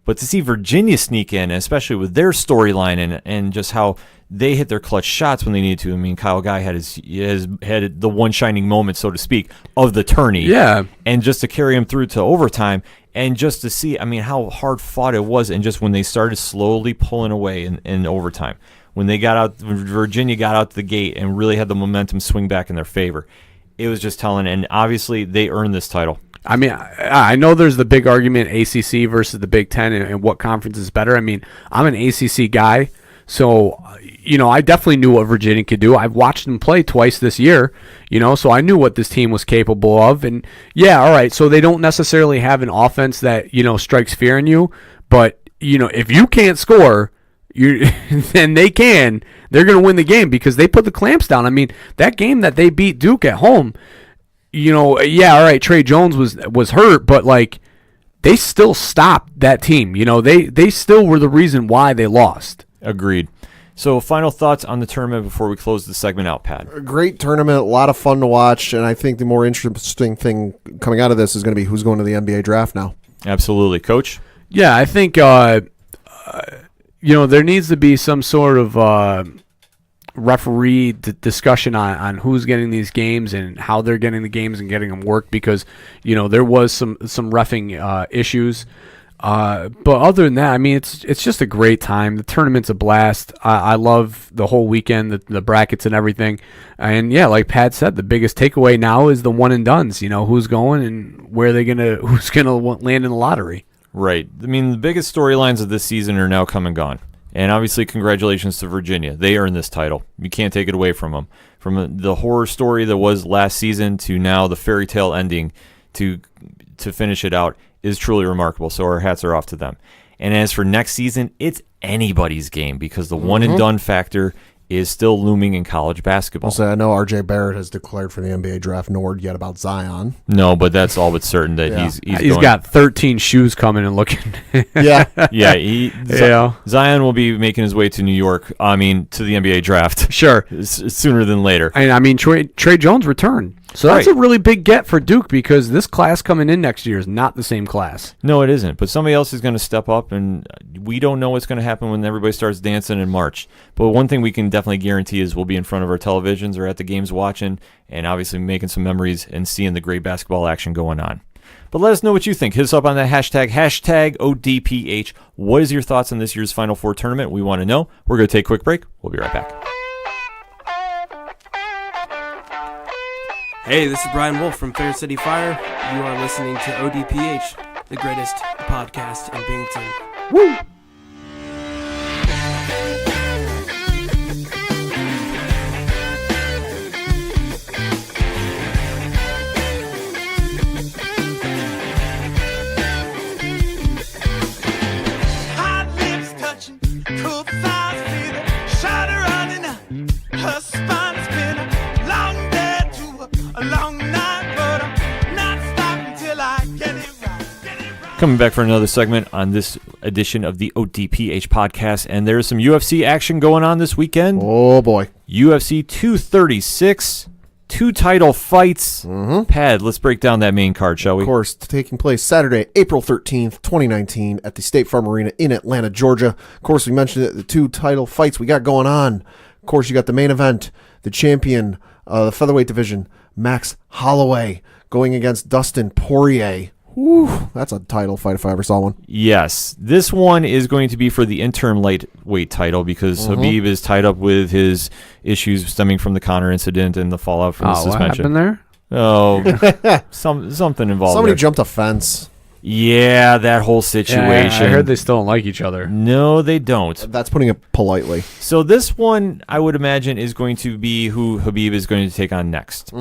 But to see Virginia sneak in, especially with their storyline and just how they hit their clutch shots when they needed to. I mean, Kyle Guy had had the one shining moment, so to speak, of the tourney. Yeah. And just to carry him through to overtime and just to see, I mean, how hard fought it was, and just when they started slowly pulling away in overtime. When Virginia got out the gate and really had the momentum swing back in their favor, it was just telling. And obviously, they earned this title. I mean, I know there's the big argument ACC versus the Big Ten and what conference is better. I mean, I'm an ACC guy, so I definitely knew what Virginia could do. I've watched them play twice this year, so I knew what this team was capable of. And yeah, all right, so they don't necessarily have an offense that strikes fear in you, but if you can't score, then they can. They're going to win the game because they put the clamps down. I mean, that game that they beat Duke at home, yeah, all right, Trey Jones was hurt, but they still stopped that team. They still were the reason why they lost. Agreed. So final thoughts on the tournament before we close the segment out, Pat. A great tournament, a lot of fun to watch, and I think the more interesting thing coming out of this is going to be who's going to the NBA draft now. Absolutely. Coach? Yeah, I think there needs to be some sort of referee discussion on who's getting these games and how they're getting the games and getting them worked, because there was some reffing issues. But other than that, I mean, it's just a great time. The tournament's a blast. I love the whole weekend, the brackets and everything. And yeah, like Pat said, the biggest takeaway now is the one and dones. Who's going and who's gonna land in the lottery. Right. I mean, the biggest storylines of this season are now come and gone. And obviously, congratulations to Virginia. They earned this title. You can't take it away from them. From the horror story that was last season to now the fairy tale ending to finish it out is truly remarkable. So our hats are off to them. And as for next season, it's anybody's game because the one and done factor is still looming in college basketball. I know R.J. Barrett has declared for the NBA draft. No word yet about Zion. No, but that's all but certain that he's got 13 shoes coming and looking. Zion will be making his way to New York. I mean, to the NBA draft. Sure, sooner than later. And I mean, Trey Jones returned. So that's a really big get for Duke because this class coming in next year is not the same class. No, it isn't. But somebody else is going to step up, and we don't know what's going to happen when everybody starts dancing in March. But one thing we can definitely guarantee is we'll be in front of our televisions or at the games watching and obviously making some memories and seeing the great basketball action going on. But let us know what you think. Hit us up on that hashtag ODPH. What is your thoughts on this year's Final Four tournament? We want to know. We're going to take a quick break. We'll be right back. Hey, this is Brian Wolf from Fair City Fire. You are listening to ODPH, the greatest podcast in Binghamton. Woo! Hot lips touching, cool thighs feeling, shudder running up, her spine is spinning, long day to a long night, but I'm not stopping till I get it right. Coming back for another segment on this edition of the ODPH podcast, and there's some UFC action going on this weekend. Oh boy. UFC 236, 2 title fights. Pad, let's break down that main card, shall we? Of course, taking place Saturday, April 13th, 2019 at the State Farm Arena in Atlanta, Georgia. Of course, we mentioned it, the 2 title fights we got going on. Of course, you got the main event, the champion, the featherweight division, Max Holloway, going against Dustin Poirier. Whew, that's a title fight if I ever saw one. Yes. This one is going to be for the interim lightweight title because Khabib is tied up with his issues stemming from the Conor incident and the fallout from the suspension. What happened there? Oh, something involved. Somebody there. jumped a fence. Yeah, that whole situation. Yeah, I heard they still don't like each other. No, they don't. That's putting it politely. So this one, I would imagine, is going to be who Khabib is going to take on next.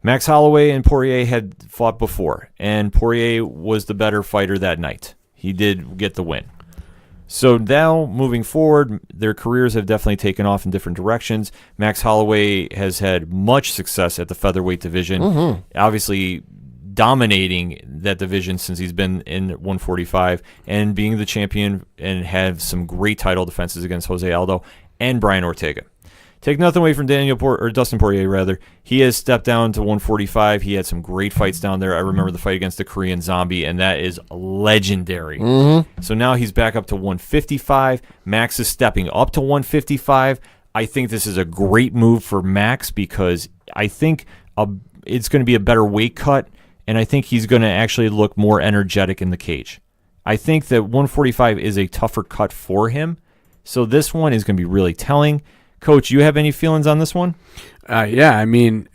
Max Holloway and Poirier had fought before, and Poirier was the better fighter that night. He did get the win. So now, moving forward, their careers have definitely taken off in different directions. Max Holloway has had much success at the featherweight division, obviously dominating that division since he's been in 145 and being the champion and have some great title defenses against Jose Aldo and Brian Ortega. Take nothing away from Dustin Poirier, rather. He has stepped down to 145. He had some great fights down there. I remember the fight against the Korean Zombie, and that is legendary. Mm-hmm. So now he's back up to 155. Max is stepping up to 155. I think this is a great move for Max because I think it's going to be a better weight cut, and I think he's going to actually look more energetic in the cage. I think that 145 is a tougher cut for him, so this one is going to be really telling. Coach, you have any feelings on this one? Yeah, I mean,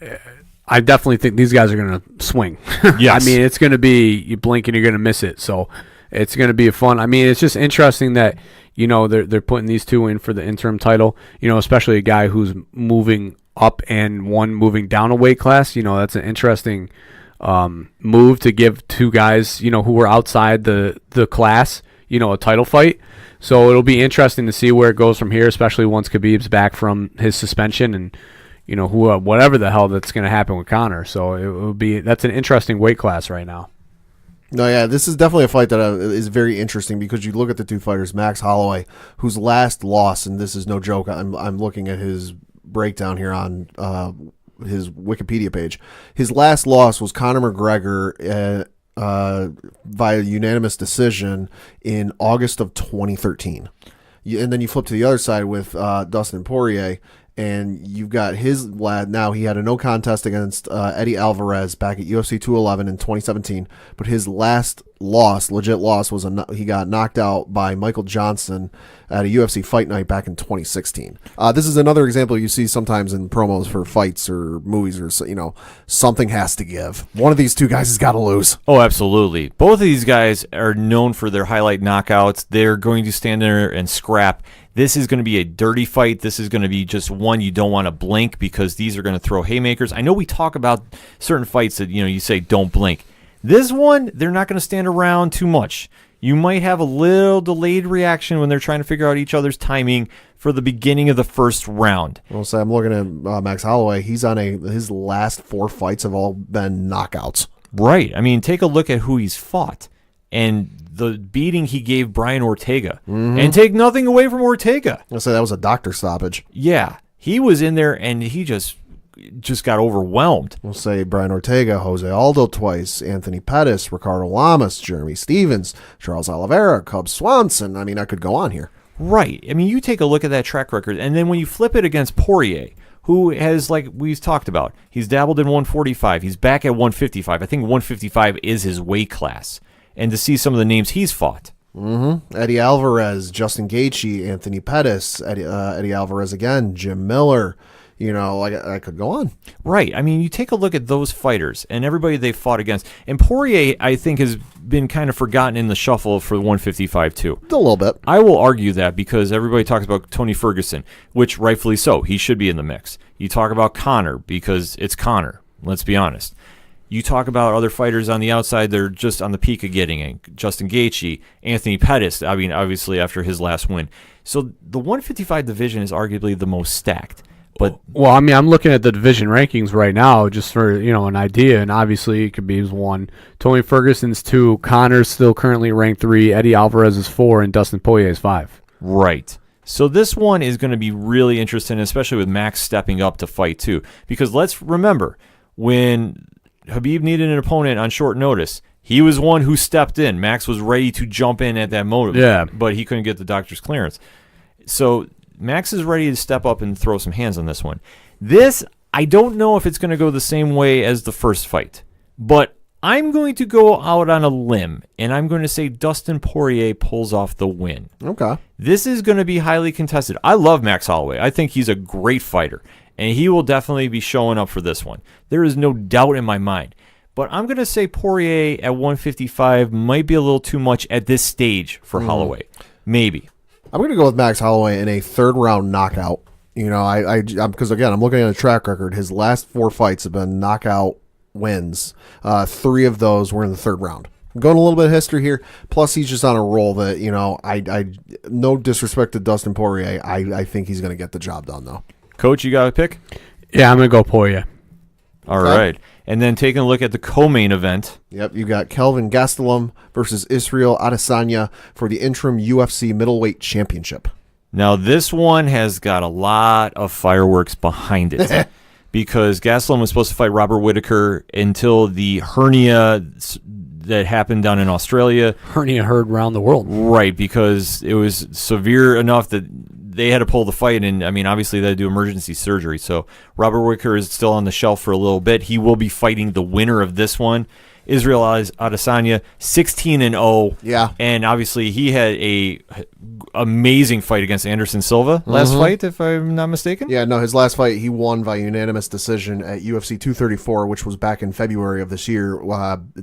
I definitely think these guys are going to swing. Yes. I mean, it's going to be, you blink and you're going to miss it. So it's going to be fun. I mean, it's just interesting that, they're putting these two in for the interim title, especially a guy who's moving up and one moving down a weight class. That's an interesting move to give two guys, who were outside the class, a title fight. So it'll be interesting to see where it goes from here, especially once Khabib's back from his suspension and, whatever the hell that's going to happen with Conor. So that's an interesting weight class right now. No, yeah, this is definitely a fight that is very interesting because you look at the two fighters, Max Holloway, whose last loss, and this is no joke, I'm looking at his breakdown here on his Wikipedia page. His last loss was Conor McGregor via unanimous decision in August of 2013. And then you flip to the other side with Dustin Poirier, and you've got his lad. Now, he had a no contest against Eddie Alvarez back at UFC 211 in 2017, but his last legit loss, was he got knocked out by Michael Johnson at a UFC fight night back in 2016. This is another example you see sometimes in promos for fights or movies, or something has to give. One of these two guys has got to lose. Oh, absolutely. Both of these guys are known for their highlight knockouts. They're going to stand there and scrap. This is going to be a dirty fight. This is going to be just one you don't want to blink because these are going to throw haymakers. I know we talk about certain fights that you say don't blink. This one, they're not going to stand around too much. You might have a little delayed reaction when they're trying to figure out each other's timing for the beginning of the first round. Well, so I'm looking at Max Holloway. He's on his last 4 fights have all been knockouts. Right. I mean, take a look at who he's fought and the beating he gave Brian Ortega. Mm-hmm. And take nothing away from Ortega. I'll say that was a doctor stoppage. Yeah. He was in there and he just got overwhelmed. We'll say Brian Ortega, Jose Aldo twice, Anthony Pettis, Ricardo Lamas, Jeremy Stevens, Charles Oliveira, Cub Swanson. I mean, I could go on here. Right. I mean, you take a look at that track record, and then when you flip it against Poirier, who has, like we've talked about, he's dabbled in 145. He's back at 155. I think 155 is his weight class. And to see some of the names he's fought. Mm-hmm. Eddie Alvarez, Justin Gaethje, Anthony Pettis, Eddie Alvarez again, Jim Miller. I could go on. Right. I mean, you take a look at those fighters and everybody they fought against. And Poirier, I think, has been kind of forgotten in the shuffle for 155, too. A little bit. I will argue that because everybody talks about Tony Ferguson, which rightfully so. He should be in the mix. You talk about Conor because it's Conor. Let's be honest. You talk about other fighters on the outside, they're just on the peak of getting it. Justin Gaethje, Anthony Pettis, I mean, obviously after his last win. So the 155 division is arguably the most stacked. But I mean, I'm looking at the division rankings right now just for, an idea, and obviously Khabib's 1, Tony Ferguson's 2, Conor's still currently ranked 3, Eddie Alvarez is 4, and Dustin Poirier is 5. Right. So this one is going to be really interesting, especially with Max stepping up to fight too. Because let's remember, when Khabib needed an opponent on short notice, he was one who stepped in. Max was ready to jump in at that moment, but he couldn't get the doctor's clearance. So Max is ready to step up and throw some hands on this one. This, I don't know if it's going to go the same way as the first fight, but I'm going to go out on a limb, and I'm going to say Dustin Poirier pulls off the win. Okay. This is going to be highly contested. I love Max Holloway. I think he's a great fighter, and he will definitely be showing up for this one. There is no doubt in my mind. But I'm going to say Poirier at 155 might be a little too much at this stage for Holloway. Maybe. I'm going to go with Max Holloway in a third-round knockout. Because, again, I'm looking at a track record. His last 4 fights have been knockout wins. 3 of those were in the third round. I'm going a little bit of history here. Plus, he's just on a roll that, I no disrespect to Dustin Poirier. I think he's going to get the job done, though. Coach, you got a pick? Yeah, I'm going to go Poirier. All right. And then taking a look at the co-main event. Yep, you got Kelvin Gastelum versus Israel Adesanya for the interim UFC middleweight championship. Now, this one has got a lot of fireworks behind it because Gastelum was supposed to fight Robert Whittaker until the hernia that happened down in Australia. Hernia heard around the world. Right, because it was severe enough that they had to pull the fight, and, I mean, obviously they had to do emergency surgery. So Robert Whittaker is still on the shelf for a little bit. He will be fighting the winner of this one. Israel Adesanya, 16-0. Yeah. And obviously he had a amazing fight against Anderson Silva last fight, if I'm not mistaken. Yeah, no, his last fight, he won by unanimous decision at UFC 234, which was back in February of this year,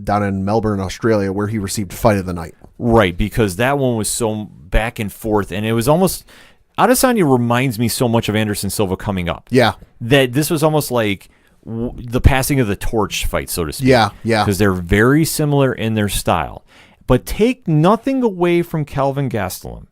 down in Melbourne, Australia, where he received Fight of the Night. Right, because that one was so back and forth, and it was almost... Adesanya reminds me so much of Anderson Silva coming up. Yeah. That this was almost like the passing of the torch fight, so to speak. Yeah, yeah. Because they're very similar in their style. But take nothing away from Kelvin Gastelum.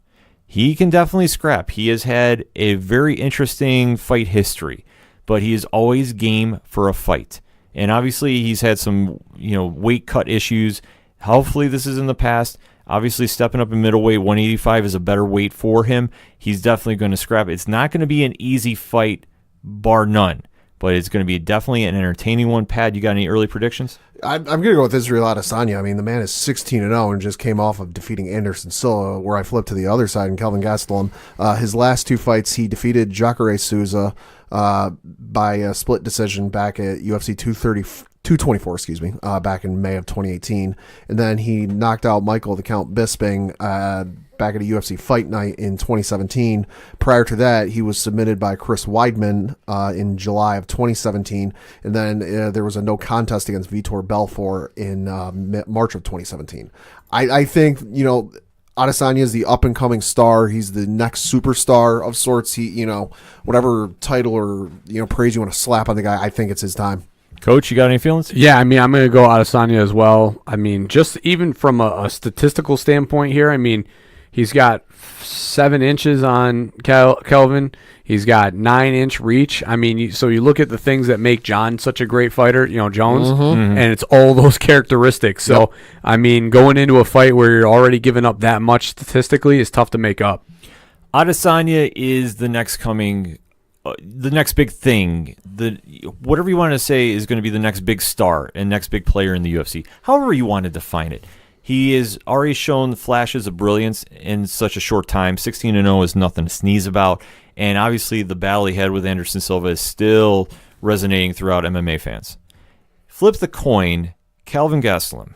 He can definitely scrap. He has had a very interesting fight history, but he is always game for a fight. And obviously he's had some, weight cut issues. Hopefully this is in the past. Obviously stepping up in middleweight, 185 is a better weight for him. He's definitely going to scrap. It's not going to be an easy fight, bar none. But it's going to be definitely an entertaining one. Pat, you got any early predictions? I'm going to go with Israel Adesanya. I mean, the man is 16-0 and just came off of defeating Anderson Silva, where I flipped to the other side, and Kelvin Gastelum. His last two fights, he defeated Jacare Souza by a split decision back at UFC 224, back in May of 2018. And then he knocked out Michael the Count Bisping back at a UFC Fight Night in 2017. Prior to that, he was submitted by Chris Weidman in July of 2017. And then there was a no contest against Vitor Belfort in March of 2017. I think, Adesanya is the up-and-coming star. He's the next superstar of sorts. He, whatever title or, praise you want to slap on the guy, I think it's his time. Coach, you got any feelings? Yeah, I mean, I'm going to go Adesanya as well. I mean, just even from a statistical standpoint here, I mean, he's got 7 inches on Kelvin. He's got 9-inch reach. I mean, so you look at the things that make John such a great fighter, Jones, and it's all those characteristics. So, yep. I mean, going into a fight where you're already giving up that much statistically is tough to make up. Adesanya is the next big thing. Whatever you want to say is going to be the next big star and next big player in the UFC. However you want to define it. He has already shown flashes of brilliance in such a short time. 16-0 is nothing to sneeze about. And obviously the battle he had with Anderson Silva is still resonating throughout MMA fans. Flip the coin, Kelvin Gastelum.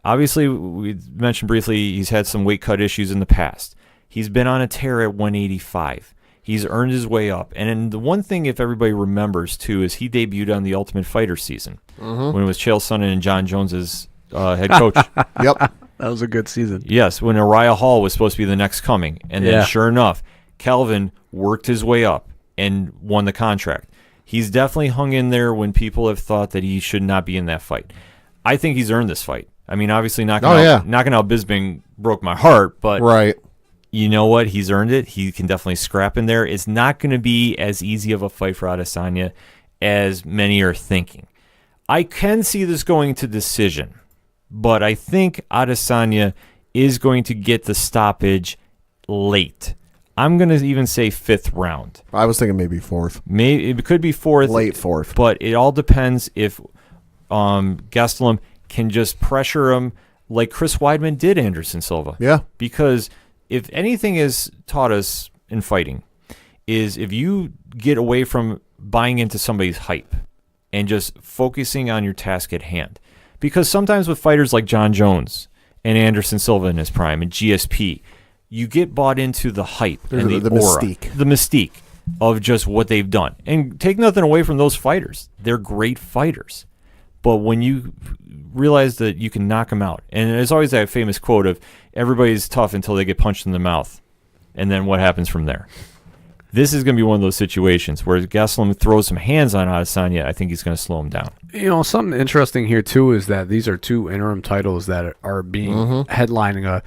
Obviously, we mentioned briefly he's had some weight cut issues in the past. He's been on a tear at 185. He's earned his way up. And the one thing, if everybody remembers, too, is he debuted on the Ultimate Fighter season when it was Chael Sonnen and John Jones's head coach. Yep. That was a good season. Yes, when Uriah Hall was supposed to be the next coming. And then sure enough, Kelvin worked his way up and won the contract. He's definitely hung in there when people have thought that he should not be in that fight. I think he's earned this fight. I mean, obviously knocking out Bisping broke my heart, but right. You know what? He's earned it. He can definitely scrap in there. It's not going to be as easy of a fight for Adesanya as many are thinking. I can see this going to decision, but I think Adesanya is going to get the stoppage late. I'm going to even say 5th round. I was thinking maybe 4th. Maybe it could be 4th. Late 4th. But it all depends if Gastelum can just pressure him like Chris Weidman did Anderson Silva. Yeah. Because if anything has taught us in fighting is if you get away from buying into somebody's hype and just focusing on your task at hand. Because sometimes with fighters like John Jones and Anderson Silva in his prime and GSP, you get bought into the hype and the aura, the mystique of just what they've done. And take nothing away from those fighters. They're great fighters. But when you realize that you can knock them out, and there's always that famous quote of everybody's tough until they get punched in the mouth, and then what happens from there? This is going to be one of those situations where Gastelum throws some hands on Adesanya. I think he's going to slow him down. Something interesting here too is that these are 2 interim titles that are being headlining a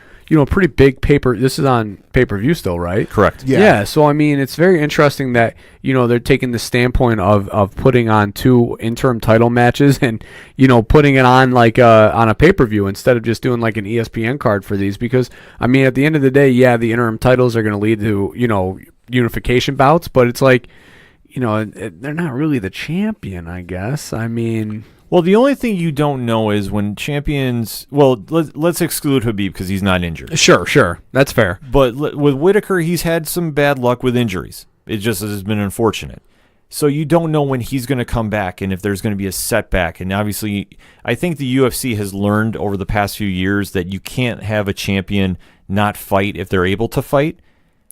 pretty big paper. This is on pay-per-view still, right? Correct. Yeah. So I mean, it's very interesting that they're taking the standpoint of putting on 2 interim title matches and putting it on like on a pay-per-view instead of just doing like an ESPN card for these, because I mean at the end of the day, yeah, the interim titles are going to lead to unification bouts, but it's like they're not really the champion, I guess. I mean, well, the only thing you don't know is when champions. Well, let's exclude Khabib because he's not injured. Sure, that's fair. But with Whitaker, he's had some bad luck with injuries. It just has been unfortunate. So you don't know when he's going to come back and if there's going to be a setback. And obviously, I think the UFC has learned over the past few years that you can't have a champion not fight if they're able to fight.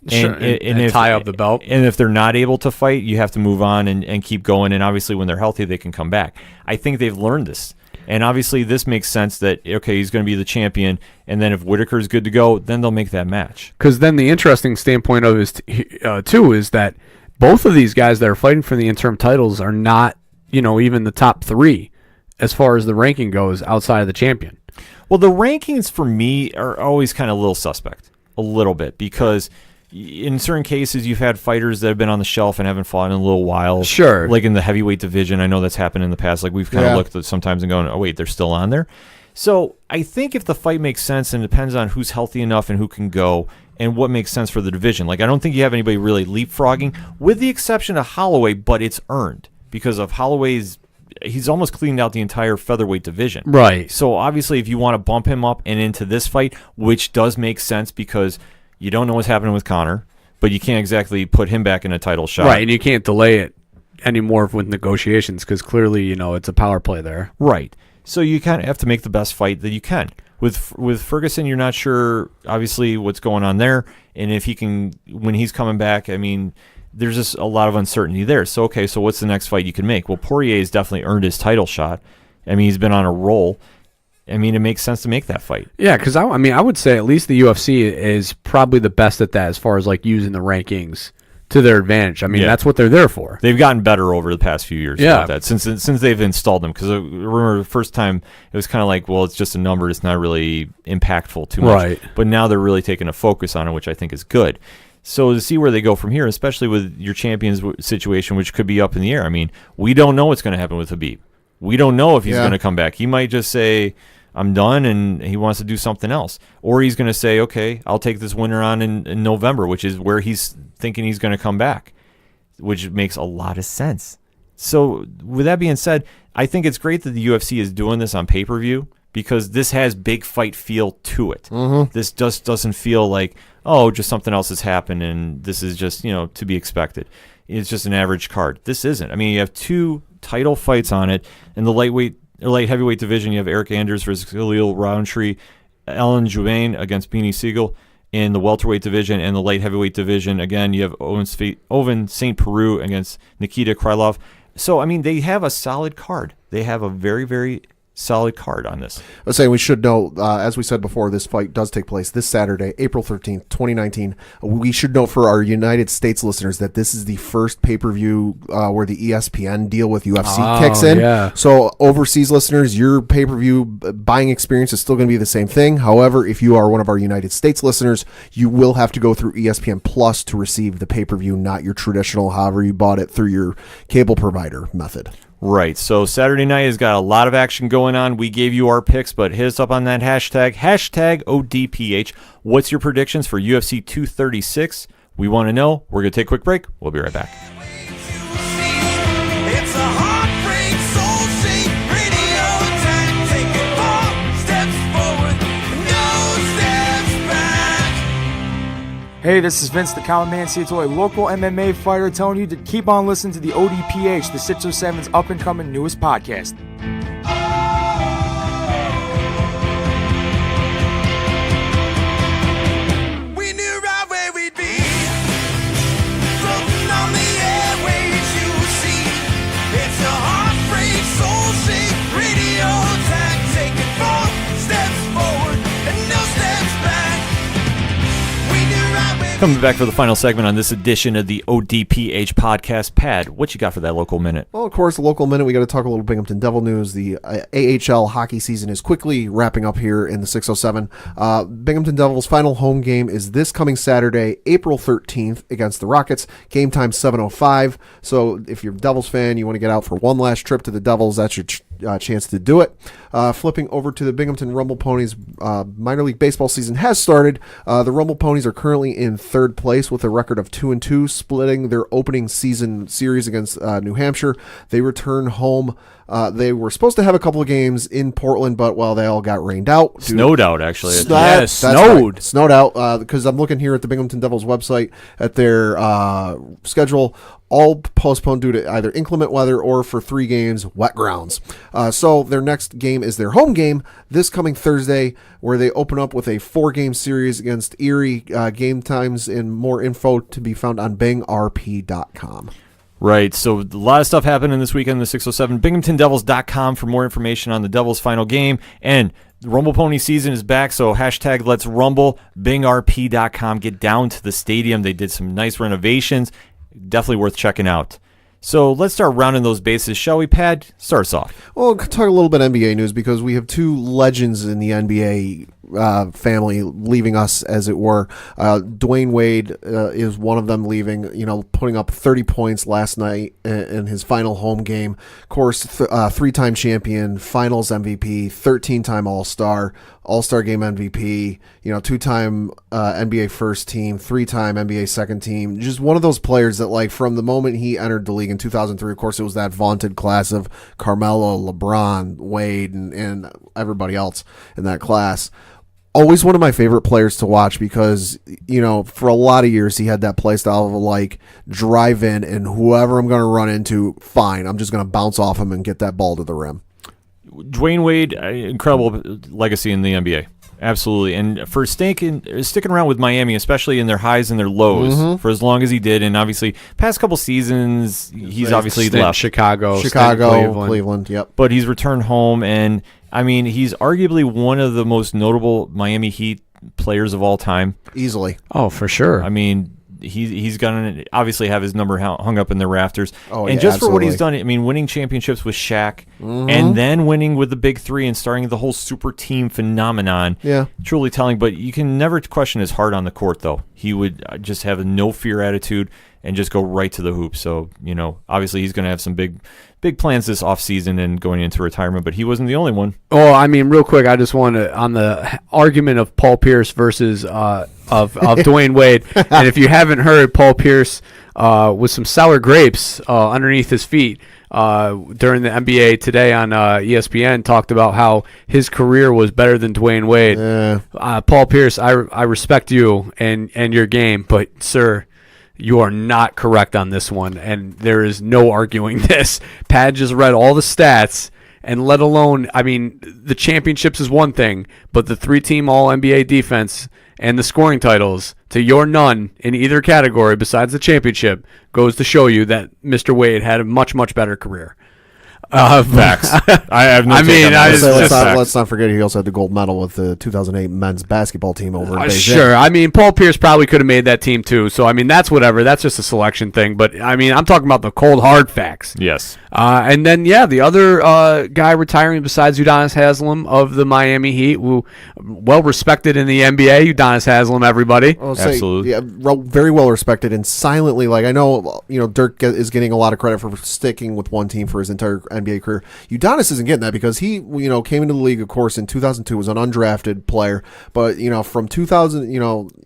And if, tie up the belt. And if they're not able to fight, you have to move on and keep going. And obviously, when they're healthy, they can come back. I think they've learned this. And obviously, this makes sense that, okay, he's going to be the champion. And then if Whitaker's good to go, then they'll make that match. Because then the interesting standpoint of is too is that both of these guys that are fighting for the interim titles are not, even the top 3 as far as the ranking goes outside of the champion. Well, the rankings for me are always kind of a little suspect, a little bit, because in certain cases, you've had fighters that have been on the shelf and haven't fought in a little while. Sure. Like in the heavyweight division, I know that's happened in the past. Like we've kind of looked at sometimes and going, oh, wait, they're still on there. So I think if the fight makes sense, and it depends on who's healthy enough and who can go and what makes sense for the division. Like I don't think you have anybody really leapfrogging, with the exception of Holloway, but it's earned because of Holloway's. He's almost cleaned out the entire featherweight division. Right. So obviously if you want to bump him up and into this fight, which does make sense because you don't know what's happening with Conor, but you can't exactly put him back in a title shot. Right, and you can't delay it anymore with negotiations because clearly, it's a power play there. Right. So you kind of have to make the best fight that you can. With Ferguson, you're not sure, obviously, what's going on there. And if he can, when he's coming back, I mean, there's just a lot of uncertainty there. So, okay, so what's the next fight you can make? Well, Poirier's definitely earned his title shot. I mean, he's been on a roll. I mean, it makes sense to make that fight. Yeah, because I would say at least the UFC is probably the best at that as far as like using the rankings to their advantage. I mean, that's what they're there for. They've gotten better over the past few years. Yeah, about that since they've installed them. Because I remember the first time it was kind of like, well, it's just a number. It's not really impactful too much. Right. But now they're really taking a focus on it, which I think is good. So to see where they go from here, especially with your champions situation, which could be up in the air. I mean, we don't know what's going to happen with Khabib. We don't know if he's going to come back. He might just say, I'm done, and he wants to do something else. Or he's going to say, okay, I'll take this winner on in November, which is where he's thinking he's going to come back, which makes a lot of sense. So with that being said, I think it's great that the UFC is doing this on pay-per-view because this has big fight feel to it. Mm-hmm. This just doesn't feel like, oh, just something else has happened, and this is just, to be expected. It's just an average card. This isn't. I mean, you have 2 title fights on it in the light heavyweight division. You have Eric Anders versus Khalil Roundtree, Alan Jouban against Beanie Siegel. In the welterweight division and the light heavyweight division, again, you have Oven St. Peru against Nikita Krylov. So, I mean, they have a solid card. They have a very, very solid card on this. I was saying we should know, as we said before, this fight does take place this Saturday, April 13th, 2019. We should know for our United States listeners that this is the first pay-per-view where the ESPN deal with UFC kicks in. Yeah. So overseas listeners, your pay-per-view buying experience is still going to be the same thing. However, if you are one of our United States listeners, you will have to go through ESPN Plus to receive the pay-per-view, not your traditional, however you bought it through your cable provider method. Right, so Saturday night has got a lot of action going on. We gave you our picks, but hit us up on that hashtag ODPH. What's your predictions for UFC 236? We want to know. We're going to take a quick break. We'll be right back. It's a heartbreak, soul-shaped radio attack. Take it 4 steps forward, no steps back. Hey, this is Vince the Common Man Ciatoy, local MMA fighter, telling you to keep on listening to the ODPH, the 607's up-and-coming newest podcast. We knew right where we'd be, floating on the airwaves, you see. It's a heartbreak, soul-shaped radio attack. Take it 4 steps forward and no steps back. We knew right where Coming back for the final segment on this edition of the ODPH podcast. Pad, what you got for that local minute? Well, of course, the local minute, we got to talk a little Binghamton Devil news. The AHL hockey season is quickly wrapping up here in the 607. Binghamton Devils' final home game is this coming Saturday, April 13th, against the Rockets. Game time 7:05. So if you're a Devils fan, you want to get out for one last trip to the Devils, that's your chance to do it. Flipping over to the Binghamton Rumble Ponies, minor league baseball season has started. The Rumble Ponies are currently in third place with a record of 2-2, splitting their opening season series against New Hampshire. They return home. They were supposed to have a couple of games in Portland, but they all got rained out. Snowed out, actually. Snowed. Right. Snowed out, because I'm looking here at the Binghamton Devils website at their schedule. All postponed due to either inclement weather or, for 3 games, wet grounds. So their next game is their home game this coming Thursday, where they open up with a 4-game series against Erie. Game times and more info to be found on bingrp.com. Right, so a lot of stuff happening this weekend in the 607. BinghamtonDevils.com for more information on the Devils' final game. And the Rumble Pony season is back, so hashtag Let's Rumble. BingRP.com. Get down to the stadium. They did some nice renovations. Definitely worth checking out. So let's start rounding those bases, shall we, Pad? Start us off. Well, talk a little bit NBA news, because we have 2 legends in the NBA family leaving us, as it were. Dwayne Wade is one of them leaving, putting up 30 points last night in his final home game. Of course, 3-time champion, finals MVP, 13-time All-Star Game MVP, 2-time NBA first team, 3-time NBA second team. Just one of those players that, from the moment he entered the league in 2003, of course, it was that vaunted class of Carmelo, LeBron, Wade, and everybody else in that class. Always one of my favorite players to watch, because, for a lot of years he had that play style of drive in, and whoever I'm going to run into, fine, I'm just going to bounce off him and get that ball to the rim. Dwayne Wade, incredible legacy in the NBA. Absolutely. And for sticking around with Miami, especially in their highs and their lows, for as long as he did, and obviously past couple seasons, he's obviously left. Chicago, Cleveland, yep. But he's returned home, and he's arguably one of the most notable Miami Heat players of all time. Easily. Oh, for sure. He's going to obviously have his number hung up in the rafters. Oh, and yeah, just absolutely. for what he's done, winning championships with Shaq, and then winning with the Big Three and starting the whole super team phenomenon. Yeah. Truly telling. But you can never question his heart on the court, though. He would just have a no fear attitude and just go right to the hoop. So, obviously he's going to have some big plans this offseason and going into retirement, but he wasn't the only one. Oh, real quick, I just want to, on the argument of Paul Pierce versus of Dwayne Wade, and if you haven't heard, Paul Pierce with some sour grapes underneath his feet during the NBA Today on ESPN talked about how his career was better than Dwayne Wade. Yeah. Paul Pierce, I respect you and your game, but sir, you are not correct on this one, and there is no arguing this. Pad just read all the stats, and let alone, the championships is one thing, but the 3-team All-NBA defense and the scoring titles, to your none in either category besides the championship, goes to show you that Mr. Wade had a much, much better career. Facts. I have no take on that. Let's not forget he also had the gold medal with the 2008 men's basketball team over in Beijing. Sure. Paul Pierce probably could have made that team too. So, that's whatever. That's just a selection thing. But, I'm talking about the cold, hard facts. Yes. And then, the other guy retiring besides Udonis Haslem of the Miami Heat, who well respected in the NBA, Udonis Haslem, everybody. Absolutely. Yeah, very well respected, and silently, I know, Dirk is getting a lot of credit for sticking with one team for his entire NBA career. Udonis isn't getting that because he, came into the league, of course, in 2002, was an undrafted player, but, from 2000,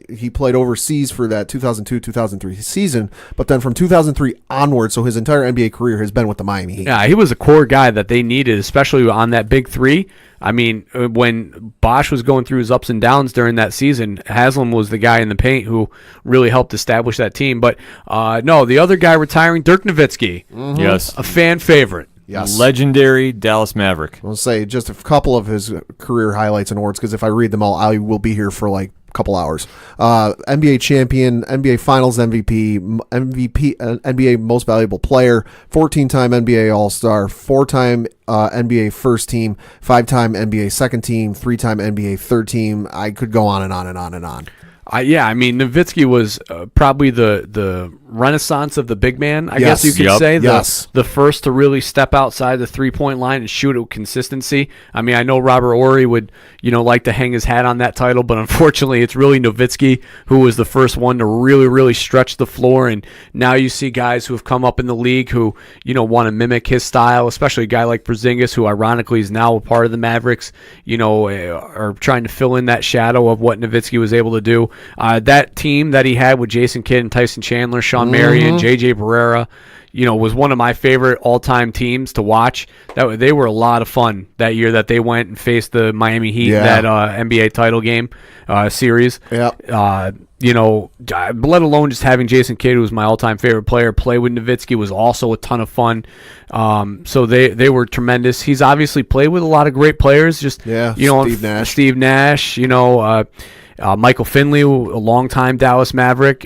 he played overseas for that 2002-2003 season, but then from 2003 onward, so his entire NBA career has been with the Miami Heat. Yeah, he was a core guy that they needed, especially on that Big Three. When Bosch was going through his ups and downs during that season, Haslem was the guy in the paint who really helped establish that team. But, no, the other guy retiring, Dirk Nowitzki. Mm-hmm. Yes. A fan favorite. Yes. Legendary Dallas Maverick. I'll say just a couple of his career highlights and awards, because if I read them all, I will be here for a couple hours. NBA champion, NBA Finals MVP, NBA Most Valuable Player, 14-time NBA All-Star, 4-time NBA First Team, 5-time NBA Second Team, 3-time NBA Third Team. I could go on and on and on and on. I mean, Nowitzki was probably the renaissance of the big man, I guess you could say. The first to really step outside the three-point line and shoot it with consistency. I mean, I know Robert Horry would, like to hang his hat on that title, but unfortunately it's really Nowitzki who was the first one to really, really stretch the floor. And now you see guys who have come up in the league who, want to mimic his style, especially a guy like Porzingis, who ironically is now a part of the Mavericks, are trying to fill in that shadow of what Nowitzki was able to do. That team that he had with Jason Kidd and Tyson Chandler, Sean Marion, J.J. Barrera, was one of my favorite all-time teams to watch. They were a lot of fun that year that they went and faced the Miami Heat in that NBA title game series. Yeah. Let alone just having Jason Kidd, who was my all-time favorite player, play with Nowitzki was also a ton of fun. So they were tremendous. He's obviously played with a lot of great players. Steve Nash. Michael Finley, a longtime Dallas Maverick.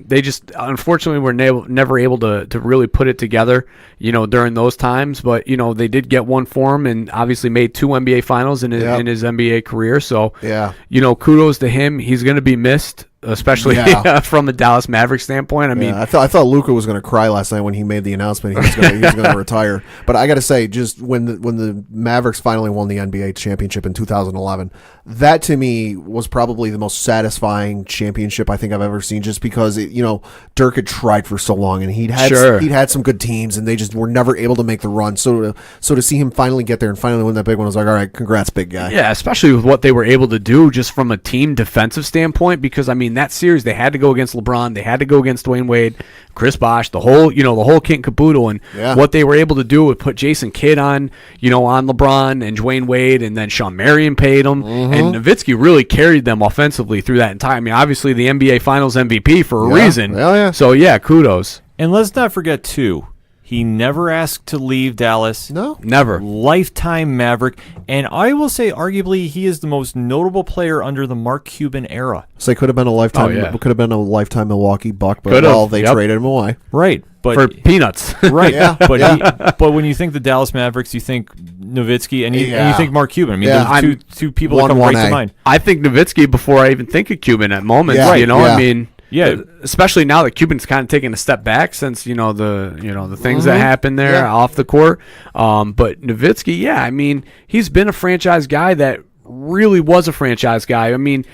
They just unfortunately were never able to really put it together, during those times. But they did get one for him, and obviously made 2 NBA Finals in his NBA career. So kudos to him. He's going to be missed, especially from a Dallas Mavericks standpoint. I mean, I thought Luka was going to cry last night when he made the announcement he was going to retire. But I got to say, just when the Mavericks finally won the NBA championship in 2011, that to me was probably the most satisfying championship I think I've ever seen. Just because Dirk had tried for so long, and he'd had some good teams, and they just were never able to make the run. So to see him finally get there and finally win that big one, I was like, all right, congrats, big guy. Yeah, especially with what they were able to do just from a team defensive standpoint. Because I mean, that series they had to go against LeBron, they had to go against Dwayne Wade, Chris Bosh, the whole kit and caboodle, and what they were able to do would put Jason Kidd on LeBron and Dwayne Wade, and then Sean Marion paid him, and Nowitzki really carried them offensively through that entire. I mean, obviously the NBA Finals MVP for a reason. So kudos. And let's not forget too, he never asked to leave Dallas. No. Never. Lifetime Maverick. And I will say, arguably, he is the most notable player under the Mark Cuban era. So he could have been a lifetime Milwaukee Buck, but they traded him away. Right. But for peanuts. Right. But when you think the Dallas Mavericks, you think Nowitzki, and you think Mark Cuban. I mean, those two people that come right to mind. I think Nowitzki before I even think of Cuban at moments. I mean... Yeah, especially now that Cuban's kind of taking a step back since the things that happened there off the court. But Nowitzki, I mean, he's been a franchise guy that really was a franchise guy. I mean,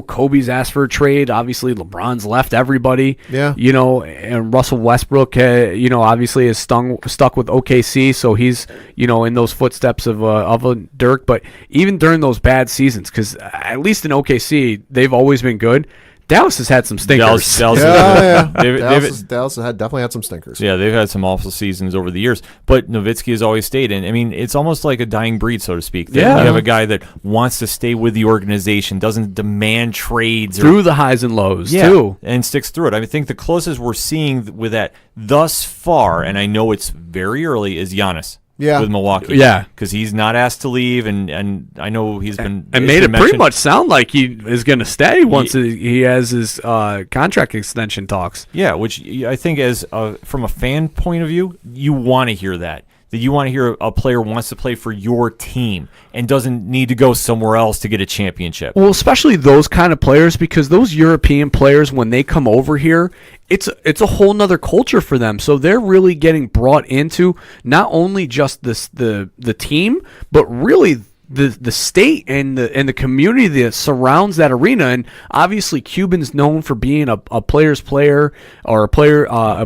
Kobe's asked for a trade. Obviously, LeBron's left everybody. Yeah. And Russell Westbrook, obviously is stuck with OKC, so he's in those footsteps of a Dirk. But even during those bad seasons, because at least in OKC they've always been good. Dallas has had some stinkers. Dallas has definitely had some stinkers. Yeah, they've had some awful seasons over the years. But Nowitzki has always stayed. And, I mean, it's almost like a dying breed, so to speak. You have a guy that wants to stay with the organization, doesn't demand trades. Through the highs and lows, too. And sticks through it. I think the closest we're seeing with that thus far, and I know it's very early, is Giannis. With Milwaukee. Yeah. Because he's not asked to leave, and I know he's been... And made it pretty much sound like he is going to stay once he has his contract extension talks. Yeah, which I think as from a fan point of view, you want to hear that. That you want to hear a player wants to play for your team and doesn't need to go somewhere else to get a championship. Well, especially those kind of players, because those European players, when they come over here, it's a whole nother culture for them. So they're really getting brought into not only just the team, but really the state and the community that surrounds that arena. And obviously Cuban's known for being a player's player or a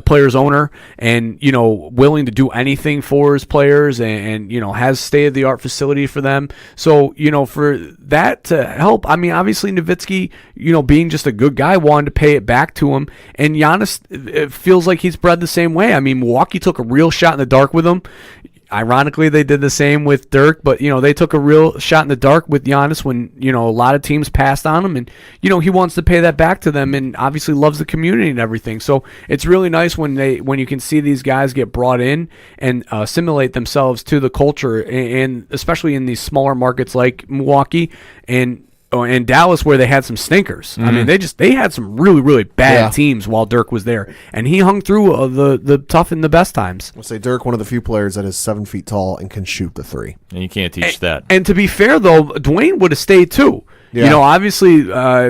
player's owner, and willing to do anything for his players, and has state-of-the-art facility for them. So for that to help, I mean, obviously Nowitzki, being just a good guy, wanted to pay it back to him, and Giannis, it feels like he's bred the same way. I mean, Milwaukee took a real shot in the dark with him. Ironically, they did the same with Dirk, but they took a real shot in the dark with Giannis when a lot of teams passed on him, and he wants to pay that back to them, and obviously loves the community and everything. So it's really nice when you can see these guys get brought in and assimilate themselves to the culture, and especially in these smaller markets like Milwaukee and Dallas, where they had some stinkers. I mean, they had some really, really bad teams while Dirk was there, and he hung through the tough and the best times. I'll say Dirk, one of the few players that is 7 feet tall and can shoot the three. And you can't teach that. And to be fair, though, Dwayne would have stayed too. Yeah. You know, obviously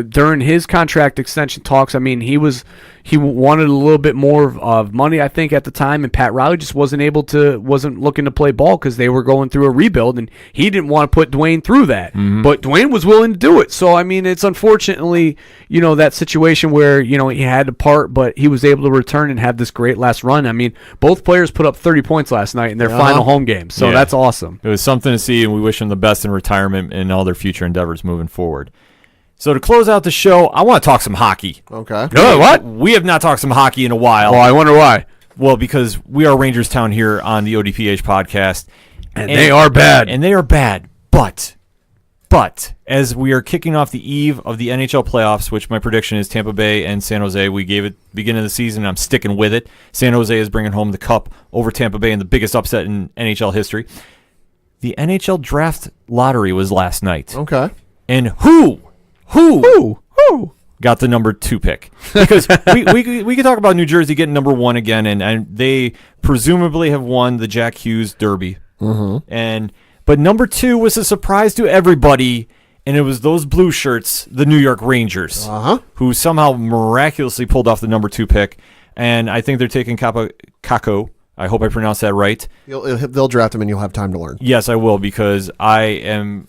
during his contract extension talks, I mean, he wanted a little bit more of money, I think, at the time, and Pat Riley just wasn't looking to play ball because they were going through a rebuild, and he didn't want to put Dwayne through that. Mm-hmm. But Dwayne was willing to do it. So, I mean, it's unfortunately, you know, that situation where, you know, he had to part, but he was able to return and have this great last run. I mean, both players put up 30 points last night in their final home game. So that's awesome. It was something to see, and we wish them the best in retirement and all their future endeavors moving forward. So to close out the show, I want to talk some hockey. Okay. No, what? We have not talked some hockey in a while. Well, I wonder why. Well, because we are Rangers Town here on the ODPH podcast. And they are bad. And they are bad. But as we are kicking off the eve of the NHL playoffs, which my prediction is Tampa Bay and San Jose, we gave it beginning of the season, and I'm sticking with it. San Jose is bringing home the cup over Tampa Bay in the biggest upset in NHL history. The NHL draft lottery was last night. Okay. And who got the number 2 pick? Because we could talk about New Jersey getting number 1 again, and they presumably have won the Jack Hughes Derby. Mm-hmm. But number 2 was a surprise to everybody, and it was those blue shirts, the New York Rangers, who somehow miraculously pulled off the number 2 pick. And I think they're taking Kakko. I hope I pronounced that right. They'll draft him, and you'll have time to learn. Yes, I will, because I am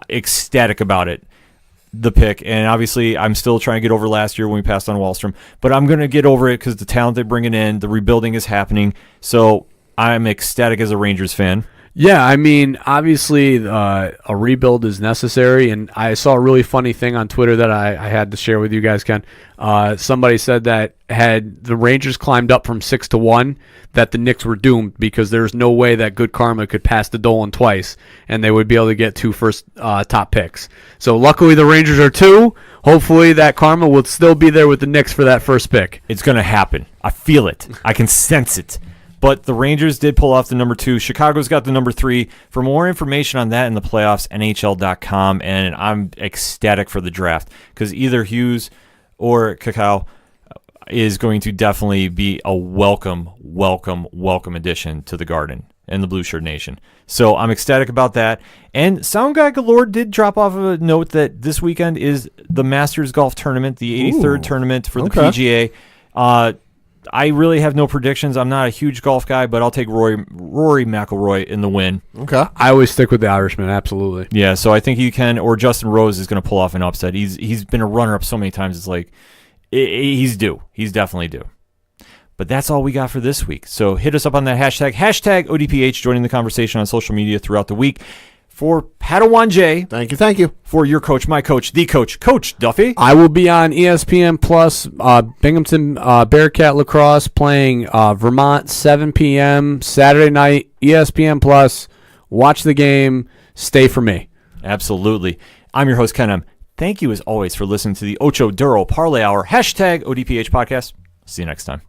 ecstatic about it. The pick, and obviously I'm still trying to get over last year when we passed on Wallstrom, but I'm going to get over it because the talent they're bringing in, the rebuilding is happening, so I'm ecstatic as a Rangers fan. Yeah, I mean, obviously a rebuild is necessary, and I saw a really funny thing on Twitter that I had to share with you guys, Ken. Somebody said that had the Rangers climbed up from 6 to 1, that the Knicks were doomed because there's no way that good karma could pass the Dolan twice, and they would be able to get 2 first top picks. So luckily the Rangers are 2. Hopefully that karma will still be there with the Knicks for that first pick. It's going to happen. I feel it. I can sense it. But the Rangers did pull off the number 2. Chicago's got the number 3. For more information on that in the playoffs, NHL.com. And I'm ecstatic for the draft because either Hughes or Kakko is going to definitely be a welcome addition to the Garden and the Blue Shirt Nation. So I'm ecstatic about that. And Sound Guy Galore did drop off a note that this weekend is the Masters Golf Tournament, the 83rd tournament for the PGA. I really have no predictions. I'm not a huge golf guy, but I'll take Rory McIlroy in the win. Okay. I always stick with the Irishman, absolutely. Yeah, so I think he can, or Justin Rose is going to pull off an upset. He's been a runner-up so many times, it's like, he's due. He's definitely due. But that's all we got for this week. So hit us up on that hashtag ODPH, joining the conversation on social media throughout the week. For Padawan J. Thank you. For your coach, my coach, the coach, Coach Duffy. I will be on ESPN Plus, Binghamton Bearcat Lacrosse playing Vermont, 7 p.m. Saturday night, ESPN Plus. Watch the game. Stay for me. Absolutely. I'm your host, Ken. Thank you, as always, for listening to the Ocho Duro Parlay Hour, hashtag ODPH podcast. See you next time.